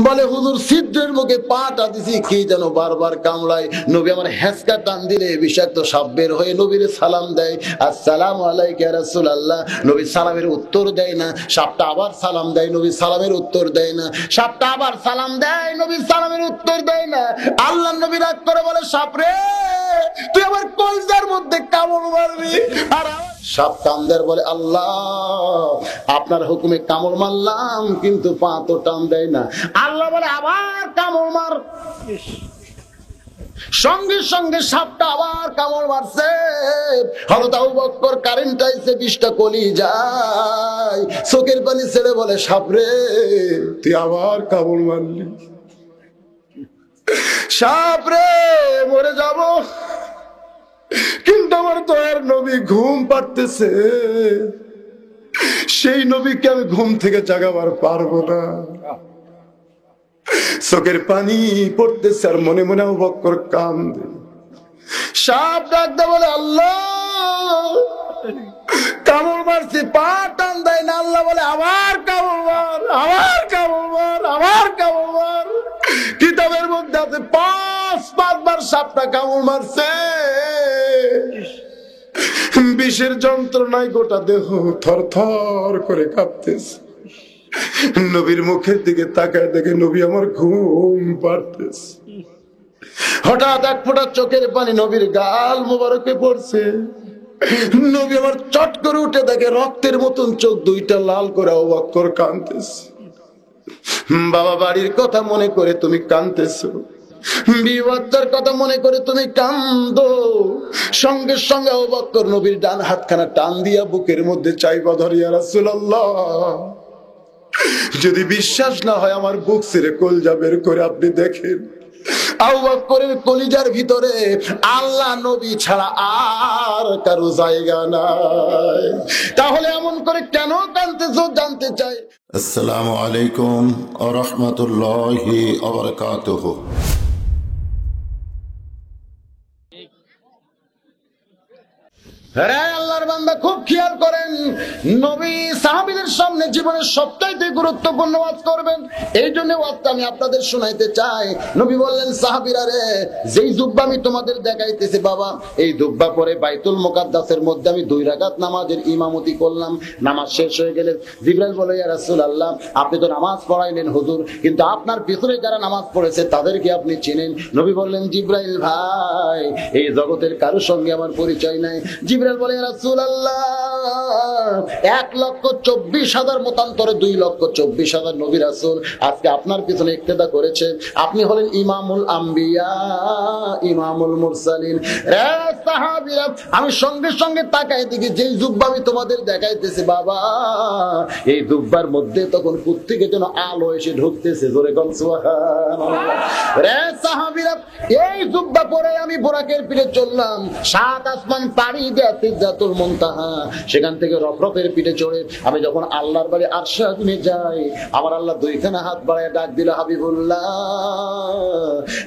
বলে হুজুর ছিদ্রের মুখে পাটা দিছি কি যেন বারবার কামড়ায়। নবী আমার হ্যাঁচকা টান দিলে বিষাক্ত সাপ বের হয়ে নবীর সালাম দেয়, আসসালামু আলাইকা ইয়া রাসূলুল্লাহ। নবী সালামের উত্তর দেয় না, সাপটা আবার সালাম দেয়, নবী সালামের উত্তর দেয় না। সাপটা আবার সালাম দেয়, নবী সালামের উত্তর দেয় না। আল্লাহর নবী রাগ করে বলে, সাপ রে তুই আমার কলজার মধ্যে কামড় মারবি। আর সাপ কামদার বলে, আল্লাহ আপনার হুকুমে কামড় মারলাম, কিন্তু পা তো টান দেয় না। আল্লাহ বলে, আবার কামড় মার। সঙ্গে সঙ্গে সাপটা আবার কামড় মারছে। হযরত আবু বকর কারেন্ট আইছে, বিষটা কলি যায়, চোখের পানি ছেড়ে বলে, সাপ রে তুই আবার কামড় মারলি। সাপ রে মরে যাব, কিন্তু আমার দয়ার নবী ঘুম পাড়তেছে, সেই নবীকে আমি ঘুম থেকে জাগাবার পারবো না। চোখের পানি পড়তেছে আর মনে মনে আবু বকর কান্দে। সাপ ডাকতে বলে, আল্লাহ কামড় মারছি, পা টান দেয় না। আল্লাহ বলে, আবার কামড় মার, আবার কামড় মার, আবার কামড় মার। কিতাবের মধ্যে আছে পাঁচবার সাপটা কামড় মারছে। বিষের যন্ত্রণায় গোটা দেহ থর থর করে কাঁপতেছে। নবীর মুখের দিকে তাকায় দেখে নবী আমার ঘুম পাড়তেছে। হঠাৎ এক ফোঁটা চোখের পানি নবীর গাল মোবারকে পড়ছে। নবী আমার চট করে উঠে দেখে রক্তের মতন চোখ দুইটা লাল করে আবু বকর কাঁদতেছে। বাবা বাড়ির কথা মনে করে তুমি কাঁদতেছো, বিবাচ্চার কথা মনে করে তুমি কান্দো। সঙ্গে সঙ্গে আবু বকর নবীর ডান হাতখানা টান দিয়া বুকের মধ্যে চাইবা ধরে, ইয়া রাসূলুল্লাহ যদি বিশ্বাস না হয় আমার বুক ছিঁড়ে কলজা বের করে আপনি দেখেন, আবু বকরের কলিজার ভিতরে আল্লাহ নবী ছাড়া আর কারো জায়গা নাই। তাহলে এমন করে কেন কাঁদতেছো জানতে চাই। আসসালামু আলাইকুম ওয়া রাহমাতুল্লাহি ওয়া বারাকাতুহু। হ্যাঁ আল্লাহর বান্দা খুব খেয়াল করেন, নবী সাহাবীদের সামনে জীবনের সবচাইতে গুরুত্বপূর্ণ ওয়াজ করবেন। এই জন্য ওয়াজটা আমি আপনাদের শোনাইতে চাই। নবী বললেন, সাহাবীরা রে, যেই জুব্বা আমি তোমাদের দেখাইতেছি বাবা, এই জুব্বা পরে বাইতুল মুকাদ্দাসের মধ্যে আমি 2 রাকাত নামাজের ইমামতি করলাম। নামাজ শেষ হয়ে গেলে জিবরাইল বলে, ইয়া রাসূলুল্লাহ আপনি তো নামাজ পড়াইলেন হুজুর, কিন্তু আপনার পিছনে যারা নামাজ পড়েছে তাদেরকে আপনি চিনেন? নবী বললেন, জিবরাইল ভাই এই জগতের কারোর সঙ্গে আমার পরিচয় নাই। জিবরাইল বলে, ইয়া রাসূলুল্লাহ 1,24,000 মতান্তরে 2,24,000 নবী রাসূল আজকে আপনার পিছনে ইক্তেদা করেছে। আপনি হলেন ইমামুল আম্বিয়া, ইমামুল মুরসালিন। রে সাহাবীরা, আমি সঙ্গে সঙ্গে তাকাই দেখি যে জুব্বা আমি তোমাদের দেখাইতেছি বাবা, এই জুব্বার মধ্যে তখন কোত্থেকে যেন আলো এসে ঢুকতেছে। জোরে কোন সুবহানাল্লাহ। রে সাহাবীরা, এই জুব্বা পরে আমি বুরাকের পিঠে চললাম, 7 আসমান পাড়ি দিয়ে সিদরাতুল মুনতাহা, সেখান থেকে রফরফের পিঠে চড়ে আমি যখন আল্লাহর বাড়ি আরশে আজিমে যাই, আমার আল্লাহ 2খানা হাত বাড়ায় ডাক দিল, হাবিবুল্লাহ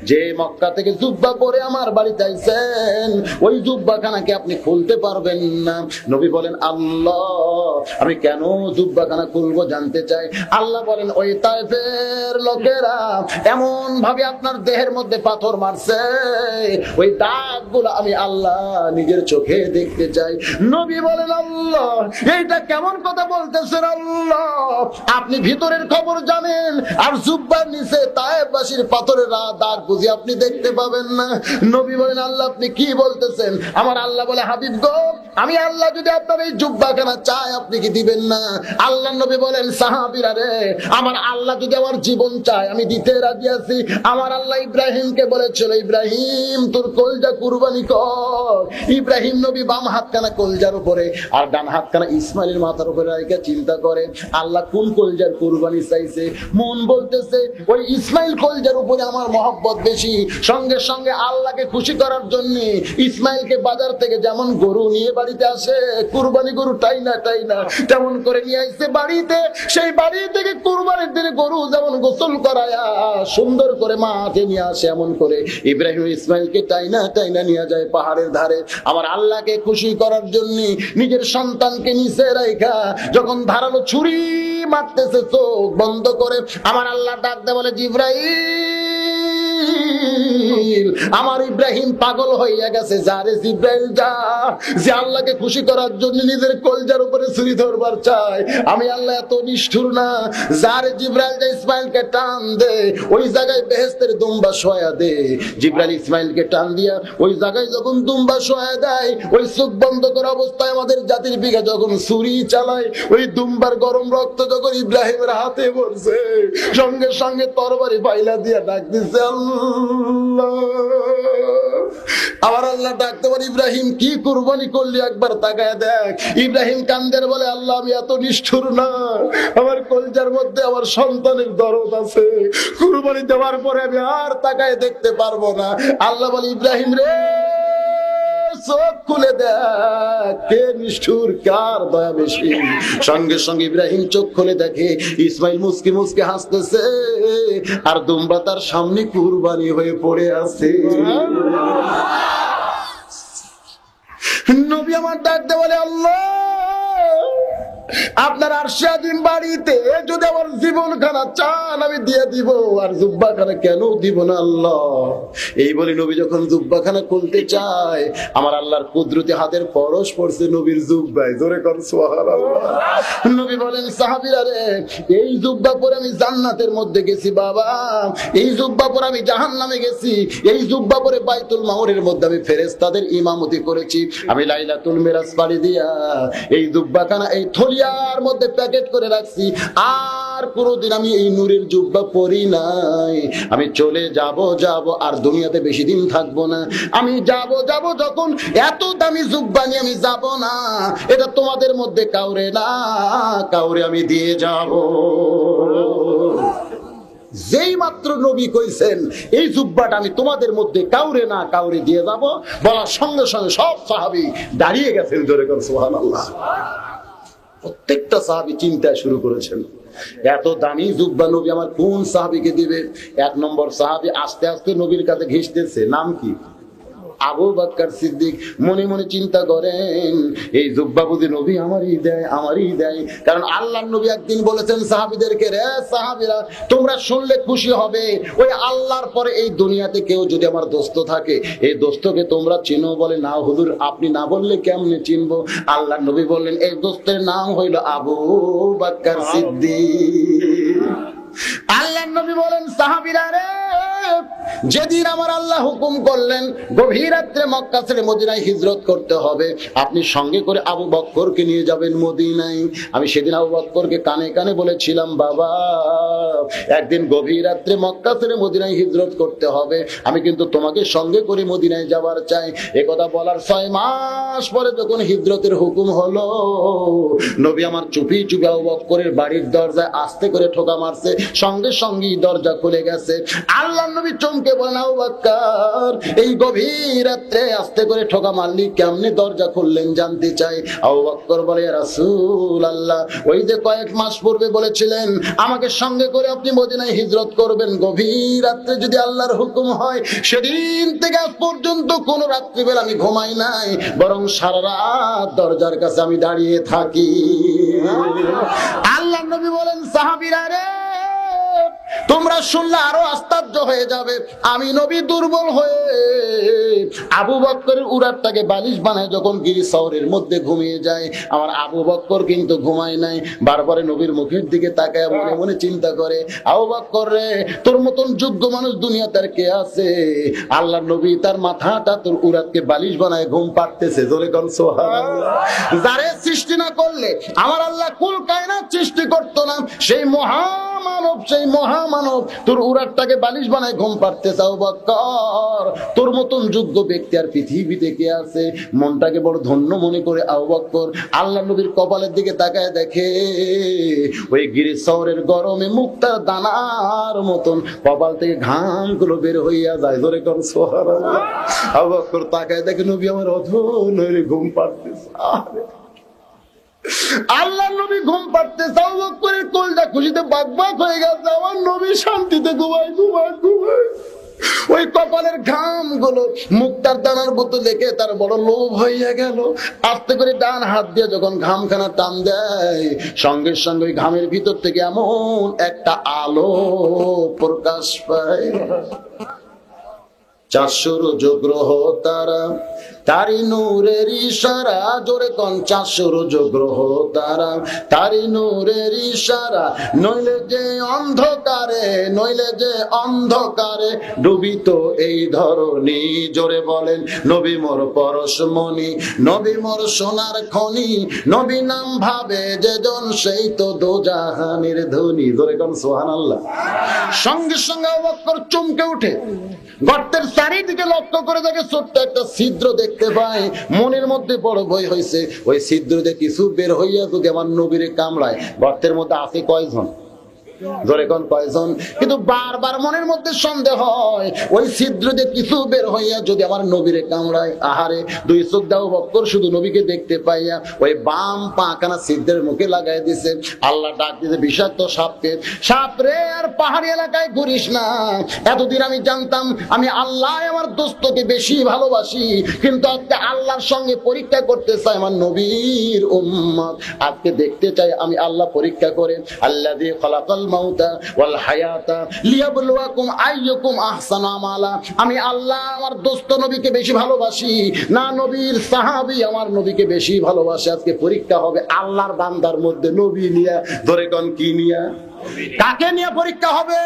যে মক্কা থেকে জুব্বা পরে আমার বাড়িতে আইছেন, ওই জুব্বাখানাকে আপনি খুলতে পারবেন না? নবী বলেন, আল্লাহ আমি কেন জুব্বাখানা খুলবো জানতে চাই। আল্লাহ বলেন, ওই তায়েফের লোকেরা এমন ভাবে আপনার দেহের মধ্যে পাথর মারছে, ওই দাগগুলো আমি আল্লাহ নিজের চোখে দেখতে চাই। নবী বলেন, আল্লাহ এইটা কেমন কথা বলতেছেন? আল্লাহ আপনি ভিতরের খবর জানেন, আর জুব্বার নিচে তায়েফবাসীর পাথরের দাগ বুঝি আপনি দেখতে পাবেন না? নবী বলেন, আল্লাহ আপনি কি বলতেছেন? আমার আল্লাহ বলে, হাবিব গো আমি আল্লাহ যদি আপনার এই জুব্বাখানা চাই আপনি কি দিবেন না? আল্লাহ নবী বলেন, সাহাবীরা রে, আমার আল্লাহ যদি আমার জীবন চায় আমি দিতে রাজি আছি। আমার আল্লাহ ইব্রাহিমকে বলেছিল, ইব্রাহিম তোর কলজা কুরবানি কর। ইব্রাহিম নবী বাম হাতখানা কলজার উপরে আর ডান হাতখানা ইসমাইলের মাথার উপরে রেখে চিন্তা করে আল্লাহ কোন কলজার কুরবানি চাইছে। মন বলতেছে ওই ইসমাইল কলজার উপরে আমার মহব্বত বেশি। সঙ্গে সঙ্গে আল্লাহকে খুশি করার জন্য ইসমাইলকে বাজার থেকে যেমন গরু নিয়ে বাড়িতে আসে, কুরবানি গরু তাই না তেমন করে নিয়ে আসছে বাড়িতে। সেই বাড়ি থেকে কুরবানির দিনে গরু যেমন গোসল করায়া সুন্দর করে মাঠে নিয়ে আসে, এমন করে ইব্রাহিম ইসমাইলকে টাইনা টাইনা নিয়ে যায় পাহাড়ের ধারে। আমার আল্লাহকে খুশি করার জন্য নিজের সন্তানকে নিচে রাইখা যখন ধারালো ছুরি মারতেছে চোখ বন্ধ করে, আমার আল্লাহ ডাক দেয় বলে, জিব্রাইল, আমার ইব্রাহিম পাগল হইয়া গেছে, যারে জিব্রাইল যা, যে আল্লাহকে খুশি করার জন্য নিজের কলজার উপরে ছুরি ধরবার চায়। আমি আল্লাহ এত নিষ্ঠুর না, যারে জিব্রাইল যা ইসমাইলকে টান দে, ওই জায়গায় বেহেশতের দুম্বা শোয়া দে। জিব্রাইল ইসমাইলকে টান দিয়া ওই জায়গায় যখন দুম্বা শোয়া দেয়, ওই চোখ বন্ধ করা অবস্থায় আমাদের জাতির পিতা যখন ছুরি চালায়, ওই দুম্বার গরম রক্ত যখন ইব্রাহিমের হাতে পড়ছে, সঙ্গে সঙ্গে তরবারি পাইলা দিয়া ডাক দিছে আল্লাহ। আমার আল্লাহ ডাকতে পারে, ইব্রাহিম কি কুরবানি করলি একবার তাকায় দেখ। ইব্রাহিম কান্দের বলে, আল্লাহ আমি এত নিষ্ঠুর না, আমার কলজার মধ্যে আমার সন্তানের দরদ আছে, কুরবানি দেওয়ার পরে আমি আর তাকায় দেখতে পারবো না। আল্লাহ বলে, ইব্রাহিম রে চোখ খুলে দেখ, কে নিষ্ঠুর, কার দয়া বেশি। সঙ্গে সঙ্গে ইব্রাহিম চোখ খুলে দেখে ইসমাইল মুস্কি মুস্কি হাসতেছে, আর দুম্বা তার সামনে কুরবানি হয়ে পড়ে আছে। নবী আমার ডাকতে বলে, আল্লাহ আপনার আরশে আজিম বাড়িতে যদি আমার জীবনখানা চান আমি দিয়ে দিব, আর জুব্বাখানা কেন দিব না আল্লাহ। এই বলে নবী যখন জুব্বাখানা খুলতে চায়, আমার আল্লাহর কুদরতি হাতের পরশ পড়ছে নবীর জুব্বায়। জোরে কর সুবহানাল্লাহ। নবী বলেন, সাহাবীরা রে, এই জুব্বা পরে আমি জান্নাতের মধ্যে গেছি বাবা, এই জুব্বা পরে আমি জাহান্নামে গেছি, এই জুব্বা পরে বাইতুল মামুরের মধ্যে আমি ফেরেশতাদের ইমামতি করেছি, আমি লাইলাতুল মিরাজ পাড়ি দিয়া এই জুব্বাখানা এই থলিয়ার মধ্যে প্যাকেট করে রাখছি, আর কোনদিন আমি এই নূরের জুব্বা পরি নাই। আমি চলে যাব আর দুনিয়াতে বেশি দিন থাকবো না। আমি যাব যখন এত দামি জুব্বা নিয়ে আমি যাব না, এটা তোমাদের মধ্যে কাউরে না কাউরে আমি দিয়ে যাব। যেই মাত্র নবী কইছেন এই জুব্বাটা আমি তোমাদের মধ্যে কাউরে না কাউরে দিয়ে যাব, বলার সঙ্গে সঙ্গে সব সাহাবী দাঁড়িয়ে গেছেন। জোরে করে সুবহানাল্লাহ। প্রত্যেকটা সাহাবী চিন্তা শুরু করেছেন, এত দামি জুব্বা নবী আমার কোন সাহাবীকে দিবে। এক নম্বর সাহাবী আস্তে আস্তে নবীর কাছে ঘেঁষতেছে, নাম কি? আবু বকর সিদ্দিক। মনে মনে চিন্তা করেন, এই জুব্বা বুঝি নবী আমারই দেয়। কারণ আল্লাহর নবী একদিন বলেছেন সাহাবীদেরকে, রে সাহাবীরা তোমরা শুনলে খুশি হবে, ওই আল্লাহর পরে এই দুনিয়াতে কেউ যদি আমার দোস্ত থাকে, এই দোস্তকে তোমরা চিনো? বলে, না হুজুর, আপনি না বললে কেমনে চিনবো? আল্লাহর নবী বললেন, এই দোস্তের নাম হইল আবু বকর সিদ্দিক। আল্লাহর নবী বলেন, সাহাবীরা রে, যেদিন আমার আল্লাহ হুকুম করলেন গভীর রাত্রে মক্কা ছেড়ে মদিনায় হিজরত করতে হবে, আপনি সঙ্গে করে আবু বকরকে নিয়ে যাবেন মদিনায়। আমি সেদিন আবু বকরকে কানে কানে বলেছিলাম, বাবা একদিন গভীর রাত্রে মক্কা ছেড়ে মদিনায় হিজরত করতে হবে, আমি কিন্তু তোমাকে সঙ্গে করে মদিনায় যাবার চাই। একথা বলার 6 মাস পরে যখন হিজরতের হুকুম হলো, নবী আমার চুপি চুপি আবু বকরের বাড়ির দরজায় আস্তে করে ঠোকা মারছে, সঙ্গে সঙ্গেই দরজা খুলে গেছে। আল্লাহর নবী চমকে বলেন, আবু বকর এই গভীর রাত্রে আস্তে করে ঠোকা মারলি, কেমনে দরজা খুললেন জানতে চাই। আবু বকর বলে, ইয়া রাসূলুল্লাহ, ওই যে কয়েক মাস পূর্বে বলেছিলেন আমাকে সঙ্গে করে আপনি মদিনায় হিজরত করবেন, গভীর রাত্রে যদি আল্লাহর হুকুম হয়, সেদিন থেকে আজ পর্যন্ত কোন রাত্রিবেলা আমি ঘুমাই নাই, বরং সারা রাত দরজার কাছে আমি দাঁড়িয়ে থাকি। আল্লাহর নবী বলেন, সাহাবীরা রে, তোমরা শুনলে আরো আশ্চর্য হয়ে যাবে, আমি নবী দুর্বল হয়ে আবু বকরের উরাতটাকে বালিশ বানায় যখন গিরি শহরের মধ্যে ঘুমিয়ে যায়, আমার আবু বকর কিন্তু ঘুমায় নাই। বারবার নবীর মুখের দিকে তাকায় মনে মনে চিন্তা করে, আবু বকর রে, তোর মতন যোগ্য মানুষ দুনিয়াতে আর কে আছে? আল্লাহর নবী তার মাথাটা তোর উরাতকে বালিশ বানায় ঘুম পাড়তেছে। জোরে কর সুবহানাল্লাহ। যারে সৃষ্টি না করলে আমার আল্লাহ কুল কায়নাত সৃষ্টি করতো না, সেই মহামানব তোর উরাতটাকে বালিশ বানায় ঘুম পাড়তেছে। আবু বকর, তোর মতন যোগ্য ব্যক্তি আর পৃথিবীতে কে আছে? মনটাকে বড় ধন্য মনে করে আবু বকর আল্লাহ নবীর কপালের দিকে তাকায় দেখে, ওই গিরি শহরের গরমে মুক্তার দানার মতন কপাল থেকে ঘাম গুলো বের হইয়া যায়। ধরে কর সুবহানাল্লাহ। আবু বকর তাকায় দেখে নবী আমার অধৈর্য ঘুম পাড়তেছে। আল্লাহর নবী ঘুম পাড়তেছে, আবু বকরের কলজা খুশিতে বাকবাক হয়ে গেছে। আমার নবী শান্তিতে ঘুমায় ঘুমায় ঘুমায়। ওই কপালের ঘাম গুলো মুক্তার দানার মতো লেগে তার বড় লোভ হইয়া গেল। আস্তে করে ডান হাত দিয়ে যখন ঘামখানা টান দেয়, সঙ্গে সঙ্গে ওই ঘামের ভিতর থেকে এমন একটা আলো প্রকাশ পায়। 400 গ্রহ তারা, তারি নূরের ইশারা, জোরে কোন 400 গ্রহ তারা, তারি নূরের ইশারা, নইলে যে অন্ধকারে, নইলে যে অন্ধকারে ডুবিত এই ধরনী। জোরে বলেন নবী মোর পরশমণি, নবী মোর সোনার খনি, নবী নাম ভাবে যে জন সেই তো দোজাহানের ধনী। জোরে কোন সুবহানাল্লাহ। সঙ্গে সঙ্গে আবু বকর চমকে উঠে গর্তের চারিদিকে লক্ষ্য করে দেখে ছোট্ট একটা ছিদ্র দেখতে পায়। মনের মধ্যে বড় ভয় হয়েছে, ওই ছিদ্র দিয়ে কিছু বের হইয়া যদি আমার নবীরে কামড়ায়। গর্তের মধ্যে আছে কয়জন? ধরে কোন কয়জন? কিন্তু বারবার মনের মধ্যে সন্দেহ হয়, ওই ছিদ্র দিয়ে কিছু বের হইয়া যদি আমার নবীরে কামড়ায়। আহারে, দুই চোখ দাও বক্কর শুধু নবীকে দেখতে পাইয়া ওই বাম পাখানা ছিদ্রের মুখে লাগাই দিছে। আল্লাহ ডাক দিতে বিষাক্ত সাপকে, সাপ রে আর পাহাড়ি এলাকায় ঘুরিস না। এতদিন আমি জানতাম আমি আল্লাহ আমার দোস্তকে বেশি ভালোবাসি, কিন্তু আজকে আল্লাহর সঙ্গে পরীক্ষা করতে চাই আমার নবীর উম্মত। আজকে দেখতে চাই আমি আল্লাহ পরীক্ষা করে। আল্লাযী খালাকাল মাউতা ওয়াল হায়াতা লিয়াবলুয়াকুম আইয়ুকুম আহসানু আমালা। আমি আল্লাহ আমার দোস্ত নবীকে বেশি ভালোবাসি না নবীর সাহাবী আমার নবীকে বেশি ভালোবাসে। আজকে পরীক্ষা হবে আল্লাহর বান্দার মধ্যে নবী নিয়া। ধরে কোন কি নিয়া? কাকে নিয়ে পরীক্ষা হবে?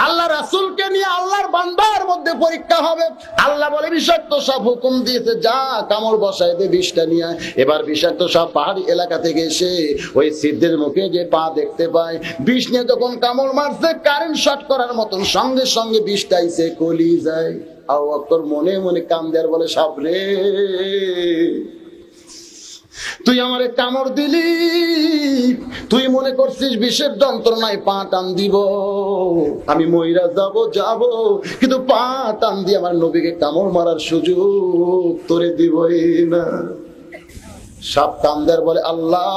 আল্লাহ রাসূলকে নিয়ে আল্লাহর বান্দার মধ্যে পরীক্ষা হবে। আল্লাহ বলে বিষাক্ত সাপ হুকুম দিয়েছে, যা কামড় বসায় দে বিষটা নিয়ে। এবার বিষাক্ত সাপ পাহাড়ি এলাকা থেকে এসে ওই ছিদ্রের মুখে যে পা দেখতে পায়, বিষ নিয়ে যখন কামড় মারছে কারেন্ট শর্ট করার মতন সঙ্গে সঙ্গে বিষটা আইছে কলি যায়। আবু বকর মনে মনে কান্দে আর বলে, সাপ রে তুই আমারে কামড় দিলি, তুই মনে করছিস বিষের যন্ত্রণায় পা টান দিব, আমি মইরা যাব, কিন্তু পা টান দিয়ে আমার নবীকে কামড় মারার সুযোগ তোরে দিবই না। সাপ কান্দার বলে, আল্লাহ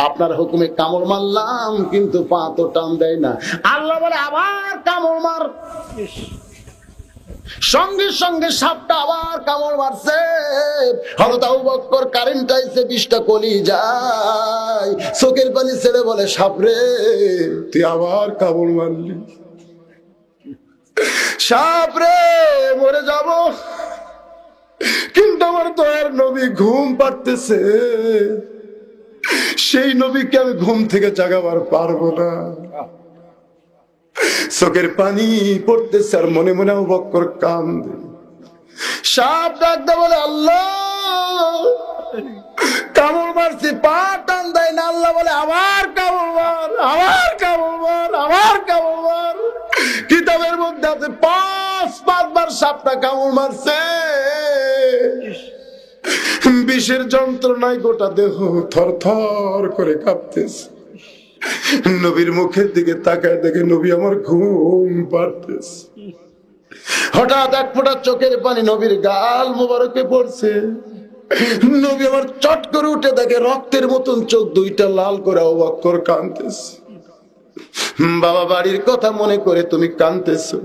আপনার হুকুমে কামড় মারলাম, কিন্তু পা তো টান দেয় না। আল্লাহ বলে আবার কামড় মার। সঙ্গে সঙ্গে সাপটা আবার কামড় মারছে। হযরত আবু বকর কারেন্ট আইছে, বিষটা কলি যায়, চোখের পানি ছেড়ে বলে, সাপ রে তুই আবার কামড় মারলি, সাপ রে মরে যাব, কিন্তু আমার দয়ার নবী ঘুম পাড়তেছে, সেই নবীকে আমি ঘুম থেকে জাগাবার পারবো না। চোখের পানি পড়তেছে আর মনে মনে আবু বকর কান্দে। সাপ ডাকতে বলে, আল্লাহ কামড় মারছি, পা টান দেয় না। আল্লাহ বলে আবার কামড় মার, আবার কামড় মার, আবার কামড় মার। কিতাবের মধ্যে আছে 5বার সাপটা কামড় মারছে। বিষের যন্ত্রণায় গোটা দেহ থর থর করে কাঁপতেছে। নবীর মুখের দিকে তাকায় দেখে নবী আমার ঘুম পাড়তেছে। হঠাৎ এক ফোঁটা চোখের পানি নবীর গাল মোবারকে পড়ছে। নবী আমার চট করে উঠে দেখে রক্তের মতন চোখ দুইটা লাল করে আবু বকর কাঁদতেছে। বাবা বাড়ির কথা মনে করে তুমি কাঁদতেছো,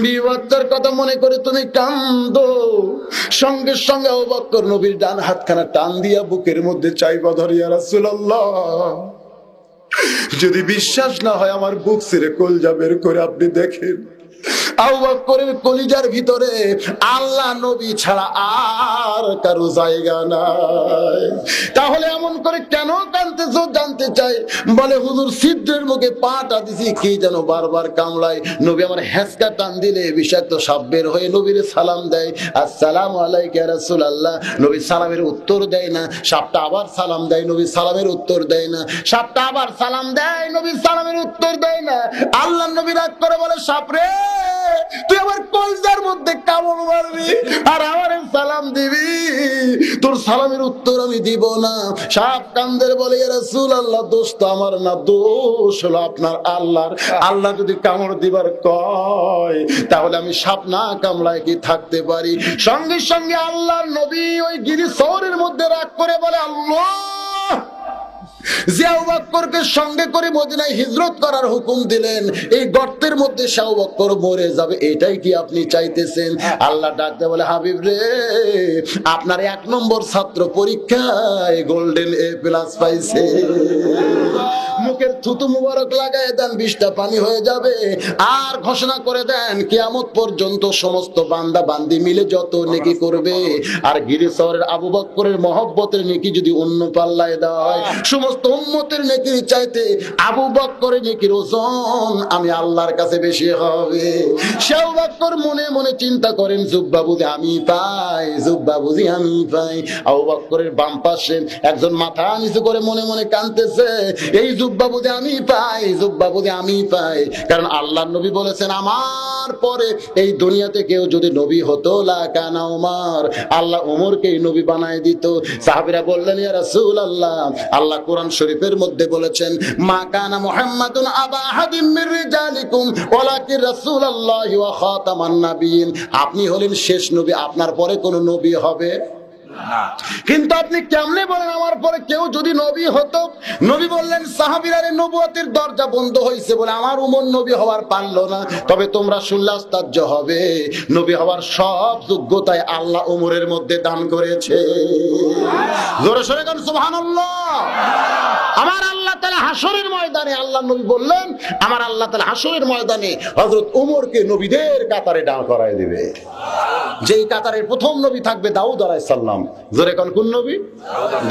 বিবাচ্চার কথা মনে করে তুমি কান্দো। সঙ্গে সঙ্গে আবু বকর নবীর ডান হাতখানা টান দিয়া বুকের মধ্যে চাইবা ধরে, ইয়া রাসূলুল্লাহ যদি বিশ্বাস না হয় আমার বুক ছিঁড়ে কলজা বের করে আপনি দেখেন, আবু বকরের কলিজার ভিতরে আল্লাহ নবী ছাড়া আর কারো জায়গা নাই। তাহলে এমন করে কেন কাঁদতেছো জানতে চাই। বলে হুজুর ছিদ্রের মুখে পাটা দিছি, কি যেন বারবার কামড়ায়। নবী আমার হ্যাঁচকা টান দিলে বিষাক্ত সাপ বের হয়ে নবীর সালাম দেয়, আসসালামু আলাইকা ইয়া রাসূলুল্লাহ। নবী সালামের উত্তর দেয় না। সাপটা আবার সালাম দেয়, নবী সালামের উত্তর দেয় না। সাপটা আবার সালাম দেয়, নবী সালামের উত্তর দেয় না। আল্লাহ নবী রাগ করে বলে, সাপ রে তুই আমার কলজার মধ্যে কামড় মারবি আর আমার সালাম দিবি, তোর সালামের উত্তর আমি দিব না। সাপ কান্দের বলে, ইয়া রাসূলুল্লাহ দোষ তো আমার না, দোষ হলো আপনার আল্লাহর। আল্লাহ যদি কামড় দিবার কয় তাহলে আমি সাপ না কামড়ায় কি থাকতে পারি? সঙ্গে সঙ্গে আল্লাহর নবী ওই গিরি শহরের মধ্যে রাগ করে বলে, আল্লাহ যে আবু বকরকে সঙ্গে করে মদিনায় হিজরত করার হুকুম দিলেন, এই গর্তের মধ্যে সে আবু বকর মরে যাবে, এটাই কি আপনি চাইতেছেন? আল্লাহ ডাকতে বলে, হাবিব রে, আপনার 1 নম্বর ছাত্র পরীক্ষায় গোল্ডেন A+ পাইছে। মুখের থুতু মুবারক লাগায় দেন, 20টা পানি হয়ে যাবে। আর ঘোষণা করে দেন, কিয়ামত পর্যন্ত সমস্ত বান্দা বান্দি মিলে যত নেকি করবে, আর গিরিশরের আবু বকরের মহব্বতের নেকি যদি অন্য পাল্লায় দেওয়া হয়, সমস্ত উম্মতের নেকির চাইতে আবু বকরের নেকির ওজন আমি আল্লাহর কাছে বেশি হবে। সে আবু বকর মনে মনে চিন্তা করেন, জুব্বা বুঝি আমি পাই, জুব্বা বুঝি আমি পাই। আবু বকরের বাম পাশে একজন মাথা নিচু করে মনে মনে কাঁদতেছে, এই জুব্বা বুঝি আমি পাই, জুব্বা বুঝি আমি পাই। কারণ আল্লাহর নবী বলেছেন, আমার পরে এই দুনিয়াতে কেউ যদি নবী হতো লাকানা উমর, আল্লাহ উমরকেই নবী বানায় দিত। সাহাবীরা বললেন, ইয়া রাসূলুল্লাহ, আল্লাহ কোরআন শরীফের মধ্যে বলেছেন, মা কানা মুহাম্মাদুন আবা আহাদিম মির রিজালিকুম ওয়ালাকিন রাসূলুল্লাহি ওয়া খাতামান নাবিয়িন। আপনি হলেন শেষ নবী, আপনার পরে কোন নবী হবে না। কিন্তু আপনি কেমনে বলেন আমার পরে কেউ যদি নবী হতো? নবী বললেন, সাহাবীরা, নবুয়তের দরজা বন্ধ হয়েছে বলে আমার উমর নবী হওয়ার পারলো না। তবে তোমরা শুনলে আশ্চর্য হবে, নবী হওয়ার সব যোগ্যতায় আল্লাহ উমরের মধ্যে দান করেছে। জোরে সোরে গান সুবহানাল্লাহ। আমার আল্লাহ তাআলা হাসরের ময়দানে, আল্লাহ নবী বললেন, আমার আল্লাহ তাআলা হাসরের ময়দানে হযরত উমরকে নবীদের কাতারে দাঁড় করায় দিবে। যেই কাতারের প্রথম নবী থাকবে দাউদ আলাইহিস সালাম। জোরে কোন কোন নবী?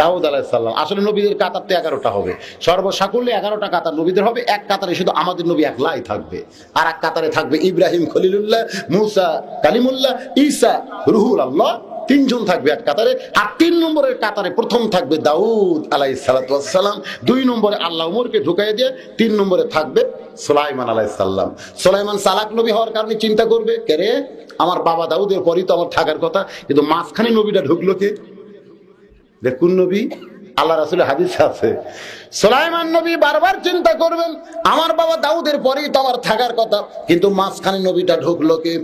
দাউদ আলাইহিস সালাম। আসলে নবীদের কাতার তো 11টা হবে, সর্বসাকুল্যে 11টা কাতার নবীদের হবে। এক কাতারে শুধু আমাদের নবী একলাই থাকবে, আর এক কাতারে থাকবে ইব্রাহিম খলিলুল্লাহ, মুসা কালিমুল্লাহ, ঈসা রুহুল আল্লাহ, 3 জন থাকবে এক কাতারে। আর 3 নম্বরের কাতারে প্রথম থাকবে দাউদ আলাইহিস সালাতু ওয়াস সালাম, 2 নম্বরে আল্লাহ উমরকে ঢুকাই দিয়ে 3 নম্বরে থাকবে সুলাইমান আলাইহিস সালাম। সুলাইমান চালাক নবী হওয়ার কারণে চিন্তা করবে, কে রে, আমার বাবা দাউদের পরই তো আমার থাকার কথা, কিন্তু মাঝখানে নবীটা ঢুকলো কে? দেখুন নবী, আল্লাহ রাসূলের হাদিস আছে, সুলাইমান নবী বারবার চিন্তা করবেন, আমার বাবা দাউদের পরেই তো আমার থাকার কথা, কিন্তু মাঝখানে নবীটা ঢুকলো কে?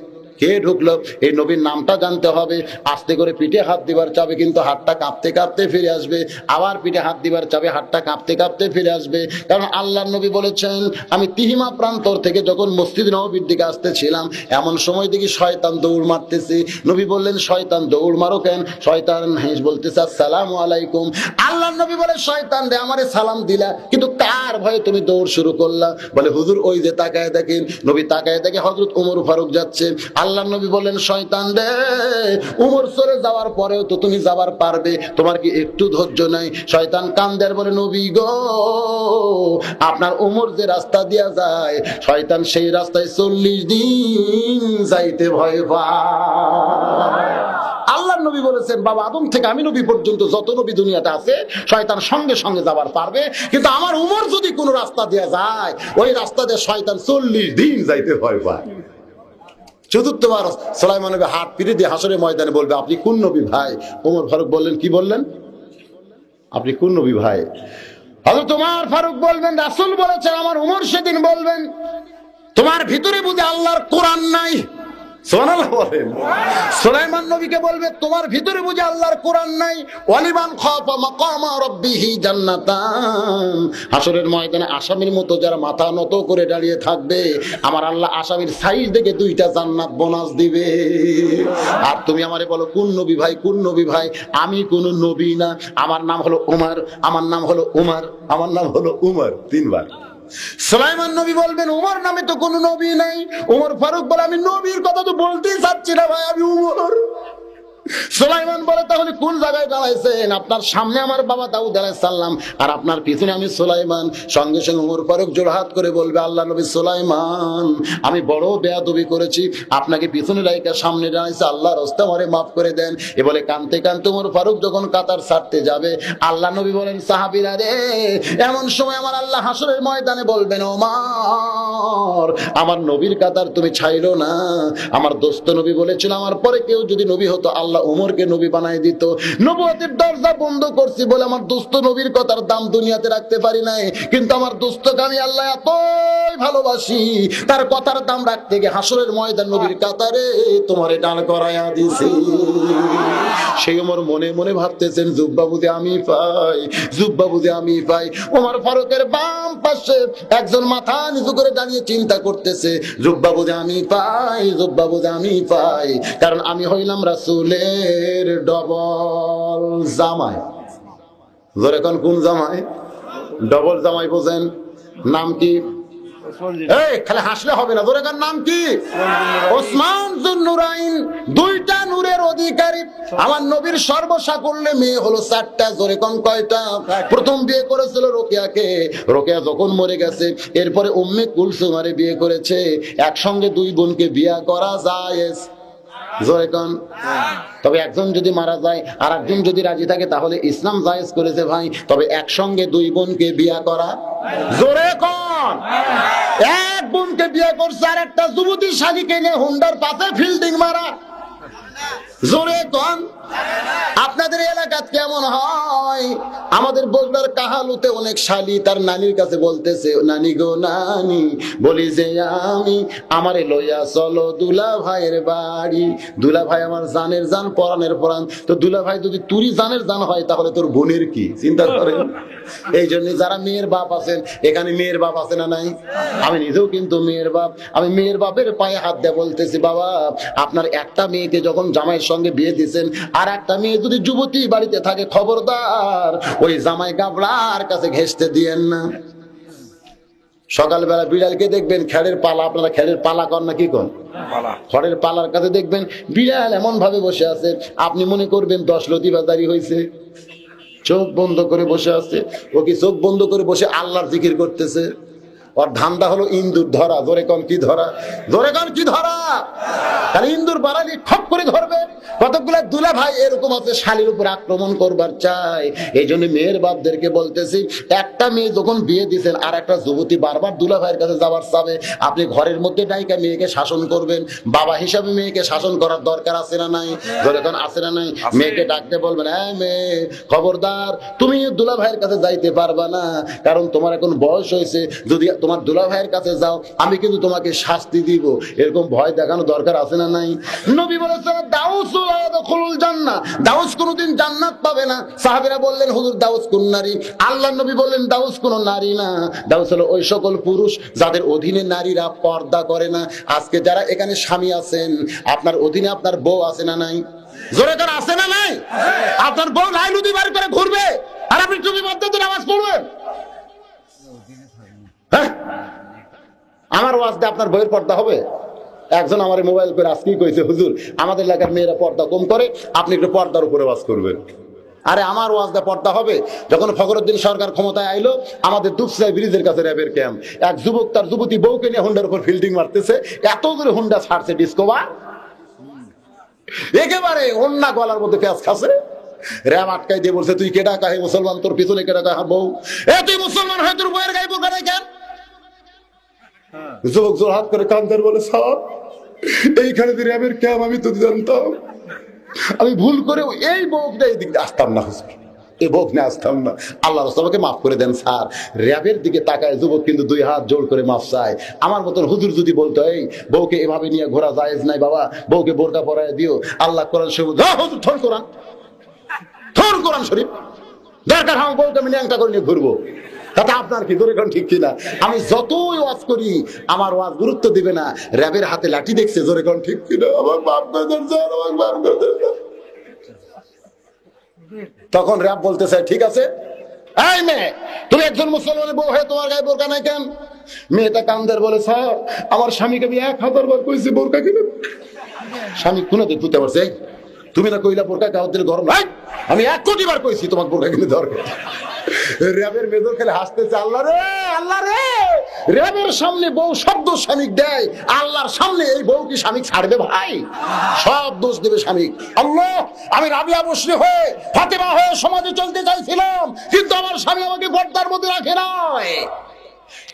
কে ঢুকলো? এই নবীর নামটা জানতে হবে। আস্তে করে পিঠে হাত দিবার চাবে, কিন্তু হাতটা কাঁপতে কাঁপতে ফিরে আসবে। আবার পিঠে হাত দিবার চাবে, হাতটা কাঁপতে কাঁপতে ফিরে আসবে। কারণ আল্লাহর নবী বলেছেন, আমি তিহিমা প্রান্তর থেকে যখন মসজিদ নববীর দিকে আসতেছিলাম, এমন সময় দেখি শয়তান দৌড় মারতেছে। নবী বললেন, শয়তান দৌড় মারো কেন? শয়তান হেস বলতেছে, আসসালামু আলাইকুম। আল্লাহর নবী বলে, শয়তান রে, আমারে সালাম দিলা, কিন্তু কার ভয়ে তুমি দৌড় শুরু করলা? বলে, হুজুর ওই যে তাকায় দেখেন। নবী তাকায় দেখে হযরত ওমর ফারুক যাচ্ছে। আল্লাহ নবী বললেন, শয়তান রে, উমর চলে যাওয়ার পরেও তো তুমি যাবার পারবে, তোমার কি একটু ধৈর্য নাই? শয়তান কান্দের বলে, নবী গো, আপনার উমর যে রাস্তা দিয়া যায়, শয়তান সেই রাস্তায় 40 দিন যাইতে ভয় পায়। আল্লাহর নবী বলেছেন, বাবা আদম থেকে আমি নবী পর্যন্ত যত নবী দুনিয়াতে আছে, শয়তান সঙ্গে সঙ্গে যাবার পারবে, কিন্তু আমার উমর যদি কোনো রাস্তা দিয়া যায়, ওই রাস্তা দিয়ে শয়তান 40 দিন যাইতে ভয় পায়। চতুর্থবার সুলাইমান নবী হাত পিঠে দিয়ে হাসরের ময়দানে বলবে, আপনি কোন নবী ভাই? ওমর ফারুক বললেন, কি বললেন? আপনি কোন নবী ভাই? হযরত ওমর ফারুক বলবেন, রাসূল বলেছেন। আমার উমর সেদিন বলবেন, তোমার ভিতরে বুঝি আল্লাহর কোরআন নাই? সুবহানাল্লাহ বলেন। সুলাইমান নবীকে বলবে, তোমার ভিতরে বুঝি আল্লাহর কোরআন নাই? ওয়ালিমান খাফা মাকামা রাব্বিহি জান্নাতান। হাসরের ময়দানে আসামির মতো যারা মাথা নত করে দাঁড়িয়ে থাকবে, আমার আল্লাহ আসামির সাইজ দেখে 2টা জান্নাত বোনাস দিবে। আর তুমি আমারে বলো, কোন নবী ভাই, কোন নবী ভাই? আমি কোন নবী না, আমার নাম হলো উমর, আমার নাম হলো উমর, আমার নাম হলো উমর। 3 বার। সুলাইমান নবী বলবেন, উমর নামে তো কোনো নবী নাই। ওমর ফারুক বলে, আমি নবীর কথা তো বলতেই চাচ্ছি না ভাই, আমি উমর। সুলাইমান বলে, তাহলে কোন জায়গায় দাঁড়াইছেন? আপনার সামনে আমার বাবা দাউদ আলাইহিস সালাম, আর আপনার পিছনে আমি সুলাইমান। সঙ্গে সঙ্গে ওমর ফারুক জোড়হাত করে বলবে, আল্লাহ নবী, সুলাইমান, আমি বড় বেয়াদবি করেছি, আপনাকে পিছনে রাইখা সামনে দাঁড়াইছে, আল্লাহর রাস্তা আমারে মাফ করে দেন। এ বলে কাঁদতে কাঁদতে ওমর ফারুক যখন কাতার ছাড়তে যাবে, আল্লাহ নবী বলেন, সাহাবীরা রে, এমন সময় আমার আল্লাহ হাসরের ময়দানে বলবেন, ওমর ওমর, আমার নবীর কাতার তুমি ছাইলো না। আমার দোস্ত নবী বলেছিল আমার পরে কেউ যদি নবী হতো আল্লাহ ওমরকে নবী বানাই দিত। নবুয়তের দরজা বন্ধ করছি বলে আমার দোস্ত নবীর কথার দাম দুনিয়াতে রাখতে পারি নাই, কিন্তু আমার দোস্তকে আমি আল্লাহ এতই ভালোবাসি, তার কথার দাম রাখতে গিয়ে হাসরের ময়দান নবীর কাতারে তোমারে দাঁড় করাইয়া দিছি। সেই ওমর মনে মনে ভাবতেছেন জুব্বা বুঝে আমি পাই, জুব্বা বুঝে আমি পাই। ওমর ফারুকের বাম পাশে একজন মাথা নিচু করে দাঁড়িয়ে চিন্তা করতেছে, জুব্বা বুঝে আমি পাই, জুব্বা বুঝে আমি পাই, কারণ আমি হইলাম রাসূলের ডবল জামাই। জোরে কোন কোন জামাই? ডবল জামাই বোঝেন? নাম কি? এই খালি হাসলে হবে না, জোরে কার নাম কি? ওসমান যুন্নুরাইন, দুইটা নূরের অধিকারী। আমার নবীর সর্বসাকুল্যে মেয়ে হলো 4টা। জোরে কোন কয়টা? প্রথম বিয়ে করেছিল রোকেয়াকে, রোকেয়া যখন মরে গেছে এরপরে উম্মে কুলসুমারে বিয়ে করেছে। একসঙ্গে দুই বোনকে বিয়ে করা জায়েজ। জোরে কোন? তবে একজন যদি মারা যায় আর একজন যদি রাজি থাকে তাহলে ইসলাম জায়েজ করেছে ভাই, তবে একসঙ্গে দুই বোনকে বিয়ে করা। জোরে কোন? এক বোনকে বিয়ে করছে আর একটা যুবতী শালীকে নিয়ে হুন্ডার পাশে ফিল্ডিং মারা। জোরে কোন? আপনাদের এলাকাত কেমন হয়? আমাদের বগুড়ার কাহালুতে অনেক শালী তার নানির কাছে বলতেছে, নানি গো নানি, বলি যে আমি আমারে লইয়া চলো দুলা ভাইয়ের বাড়ি। দুলা ভাই আমার জানের জান, পরাণের পরাণ। তো দুলা ভাই যদি তুরি জানের জান হয় তাহলে তোর বোনের কি? চিন্তা করেন। এই জন্য যারা মেয়ের বাপ আছেন, এখানে মেয়ের বাপ আছে না নাই? আমি নিজেও কিন্তু মেয়ের বাপ। আমি মেয়ের বাপের পায়ে হাত দিয়ে বলতেছি, বাবা আপনার একটা মেয়েকে যখন জামাইয়ের সঙ্গে বিয়ে দিয়েছেন আর একটা মেয়ে যদি যুবতী বাড়িতে থাকে, খবরদার ওই জামাই গাবড়ার কাছে ঘেঁষতে দিয়েন না। সকালবেলা বিড়ালকে দেখবেন খেড়ের পালা, আপনারা খেড়ের পালা কর না কি কর? খড়ের পালার কাছে দেখবেন বিড়াল এমন ভাবে বসে আছে, আপনি মনে করবেন 10 লতিবাজারি হয়েছে। চোখ বন্ধ করে বসে আছে। ও কি চোখ বন্ধ করে বসে আল্লাহর জিকির করতেছে? ওর ধান্দা হলো ইন্দুর ধরা। জোরে কম কি ধরা? জোরে কম কি ধরা? তাহলে ইন্দুর বাড়ালি খপ করে ধরবে। কতগুলা দুলা ভাই এরকম আছে শালীর উপর আক্রমণ করবার চায়। এই জন্য মেয়ের বাপদেরকে বলতেছি, একটা মেয়ে যখন বিয়ে দিচ্ছেন আর একটা যুবতী বারবার দুলা ভাইয়ের কাছে যাবার চাবে, আপনি ঘরের মধ্যে ডাইকা মেয়েকে শাসন করবেন। বাবা হিসাবে মেয়েকে শাসন করার দরকার আছে না নাই? জোরে কোন আছে না নাই? মেয়েকে ডাকতে বলবেন, হ্যাঁ মেয়ে খবরদার, তুমি দুলা ভাইয়ের কাছে যাইতে পারবা না, কারণ তোমার এখন বয়স হয়েছে। যদি তোমার দুলা ভাইয়ের কাছে যাও আমি কিন্তু তোমাকে শাস্তি দিব। এরকম ভয় দেখানো দরকার আছে না নাই? নবী বলেছেন দাউস লা ইয়াদখুলুল জান্নাহ, দাউস কোনদিন জান্নাত পাবে না। সাহাবীরা বললেন হুজুর দাউস কোন নারী? আল্লাহর নবী বললেন দাউস কোন নারী না, দাউস হলো ওই সকল পুরুষ যাদের অধীনে নারীরা পর্দা করে না। আজকে যারা এখানে স্বামী আছেন, আপনার অধীনে আপনার বউ আছে না নাই? জোরে করে আছে না নাই? আপনার বউ লাইলুদি বাড়ি করে ঘুরবে আর আপনি টুপি বাঁধতে তো নামাজ পড়বেন? হ্যাঁ, আমার ওয়াজে আপনার বইয়ের পর্দা হবে? একজন আমার মোবাইল করে আজকেই কইছে, হুজুর আমাদের এলাকার মেয়েরা পর্দা কম করে, আপনি একটু পর্দার উপরে ওয়াজ করবেন। আরে আমার ওয়াজটা পর্দা হবে যখন ফখরুদ্দিন সরকার ক্ষমতায় আইলো, আমাদের দুপসাই ব্রিজের কাছে র্যাবের ক্যাম্প, এক যুবক তার যুবতী বউকে নিয়ে হুন্ডার উপর ফিল্ডিং মারতেছে। এত করে হুন্ডা ছাড়ছে ডিসকোভা, একেবারে অন্যা গলার মধ্যে পেঁয়াজ খাচ্ছে। র্যাব আটকাই দিয়ে বলছে, তুই কেডা কাহে মুসলমান, তোর পিছনে কেডা কাহা বউ? এ তুই মুসলমান হয় তোর বউয়ের গায়ে বোরকা নাই কেন? যুবক জোর হাত করে কান্দার বলে, স্যার এইখানে র্যাবের ক্যাম্প, আমি তো জানতাম, আমি ভুল করে এই বউটা এই দিকে আসতাম না, এই বউক নিয়ে আসতাম না, আল্লাহ রাসূলকে মাফ করে দেন স্যার। র্যাবের দিকে তাকায় যুবক কিন্তু 2 হাত জোড় করে মাফ চায়। আমার মতন হুজুর যদি বলতো এই বউকে এভাবে নিয়ে ঘোরা জায়েজ নাই বাবা, বউকে বোরকা পরায় দিও, আল্লাহ কোরআন শরীফ, হুজুর থর কোরআন, থর কোরআন শরীফ, দরকার আমার বউকে আমি ন্যাংটা করে নিয়ে ঘুরবো, তাতে আপনার কি? ধরে ঠিক কিনা? আমি যতই ওয়াজ করি আমার ওয়াজ গুরুত্ব দিবে না। র্যাবের হাতে লাঠি দেখছে, জোরে কোন ঠিক কিনা? আমার বাপ তখন র্যাব বলতেছে, ঠিক আছে এই মেয়ে, তুমি একজন মুসলমানের বউ হয়ে তোমার গায়ে বোরকা নাই কেন? মেয়েটা কান্দের বলে, স্যার আমার স্বামীকে আমি 1000 বার কইছি বোরকা কিনে। স্বামী কোন দিক বুঝতে পারছে, তুমি না কইলা বোরকা কাউদের গরম নাই, আমি 1 কোটি বার কইছি তোমার বোরকা কিনে দরকার। র্যাবের মেজর খেলে হাসতেছে, আল্লাহ রে আল্লাহ রে, র্যাবের সামনে বউ শব্দ স্বামী দেয়, আল্লাহর সামনে এই বউ কি স্বামী ছাড়বে ভাই? সব দোষ দেবে স্বামী। আল্লাহ, আমি রাবিয়া বসরি হয়ে ফাতেমা হয়ে সমাজে চলতে চাইছিলাম, কিন্তু আমার স্বামী আমাকে পর্দার মধ্যে রাখে নাই।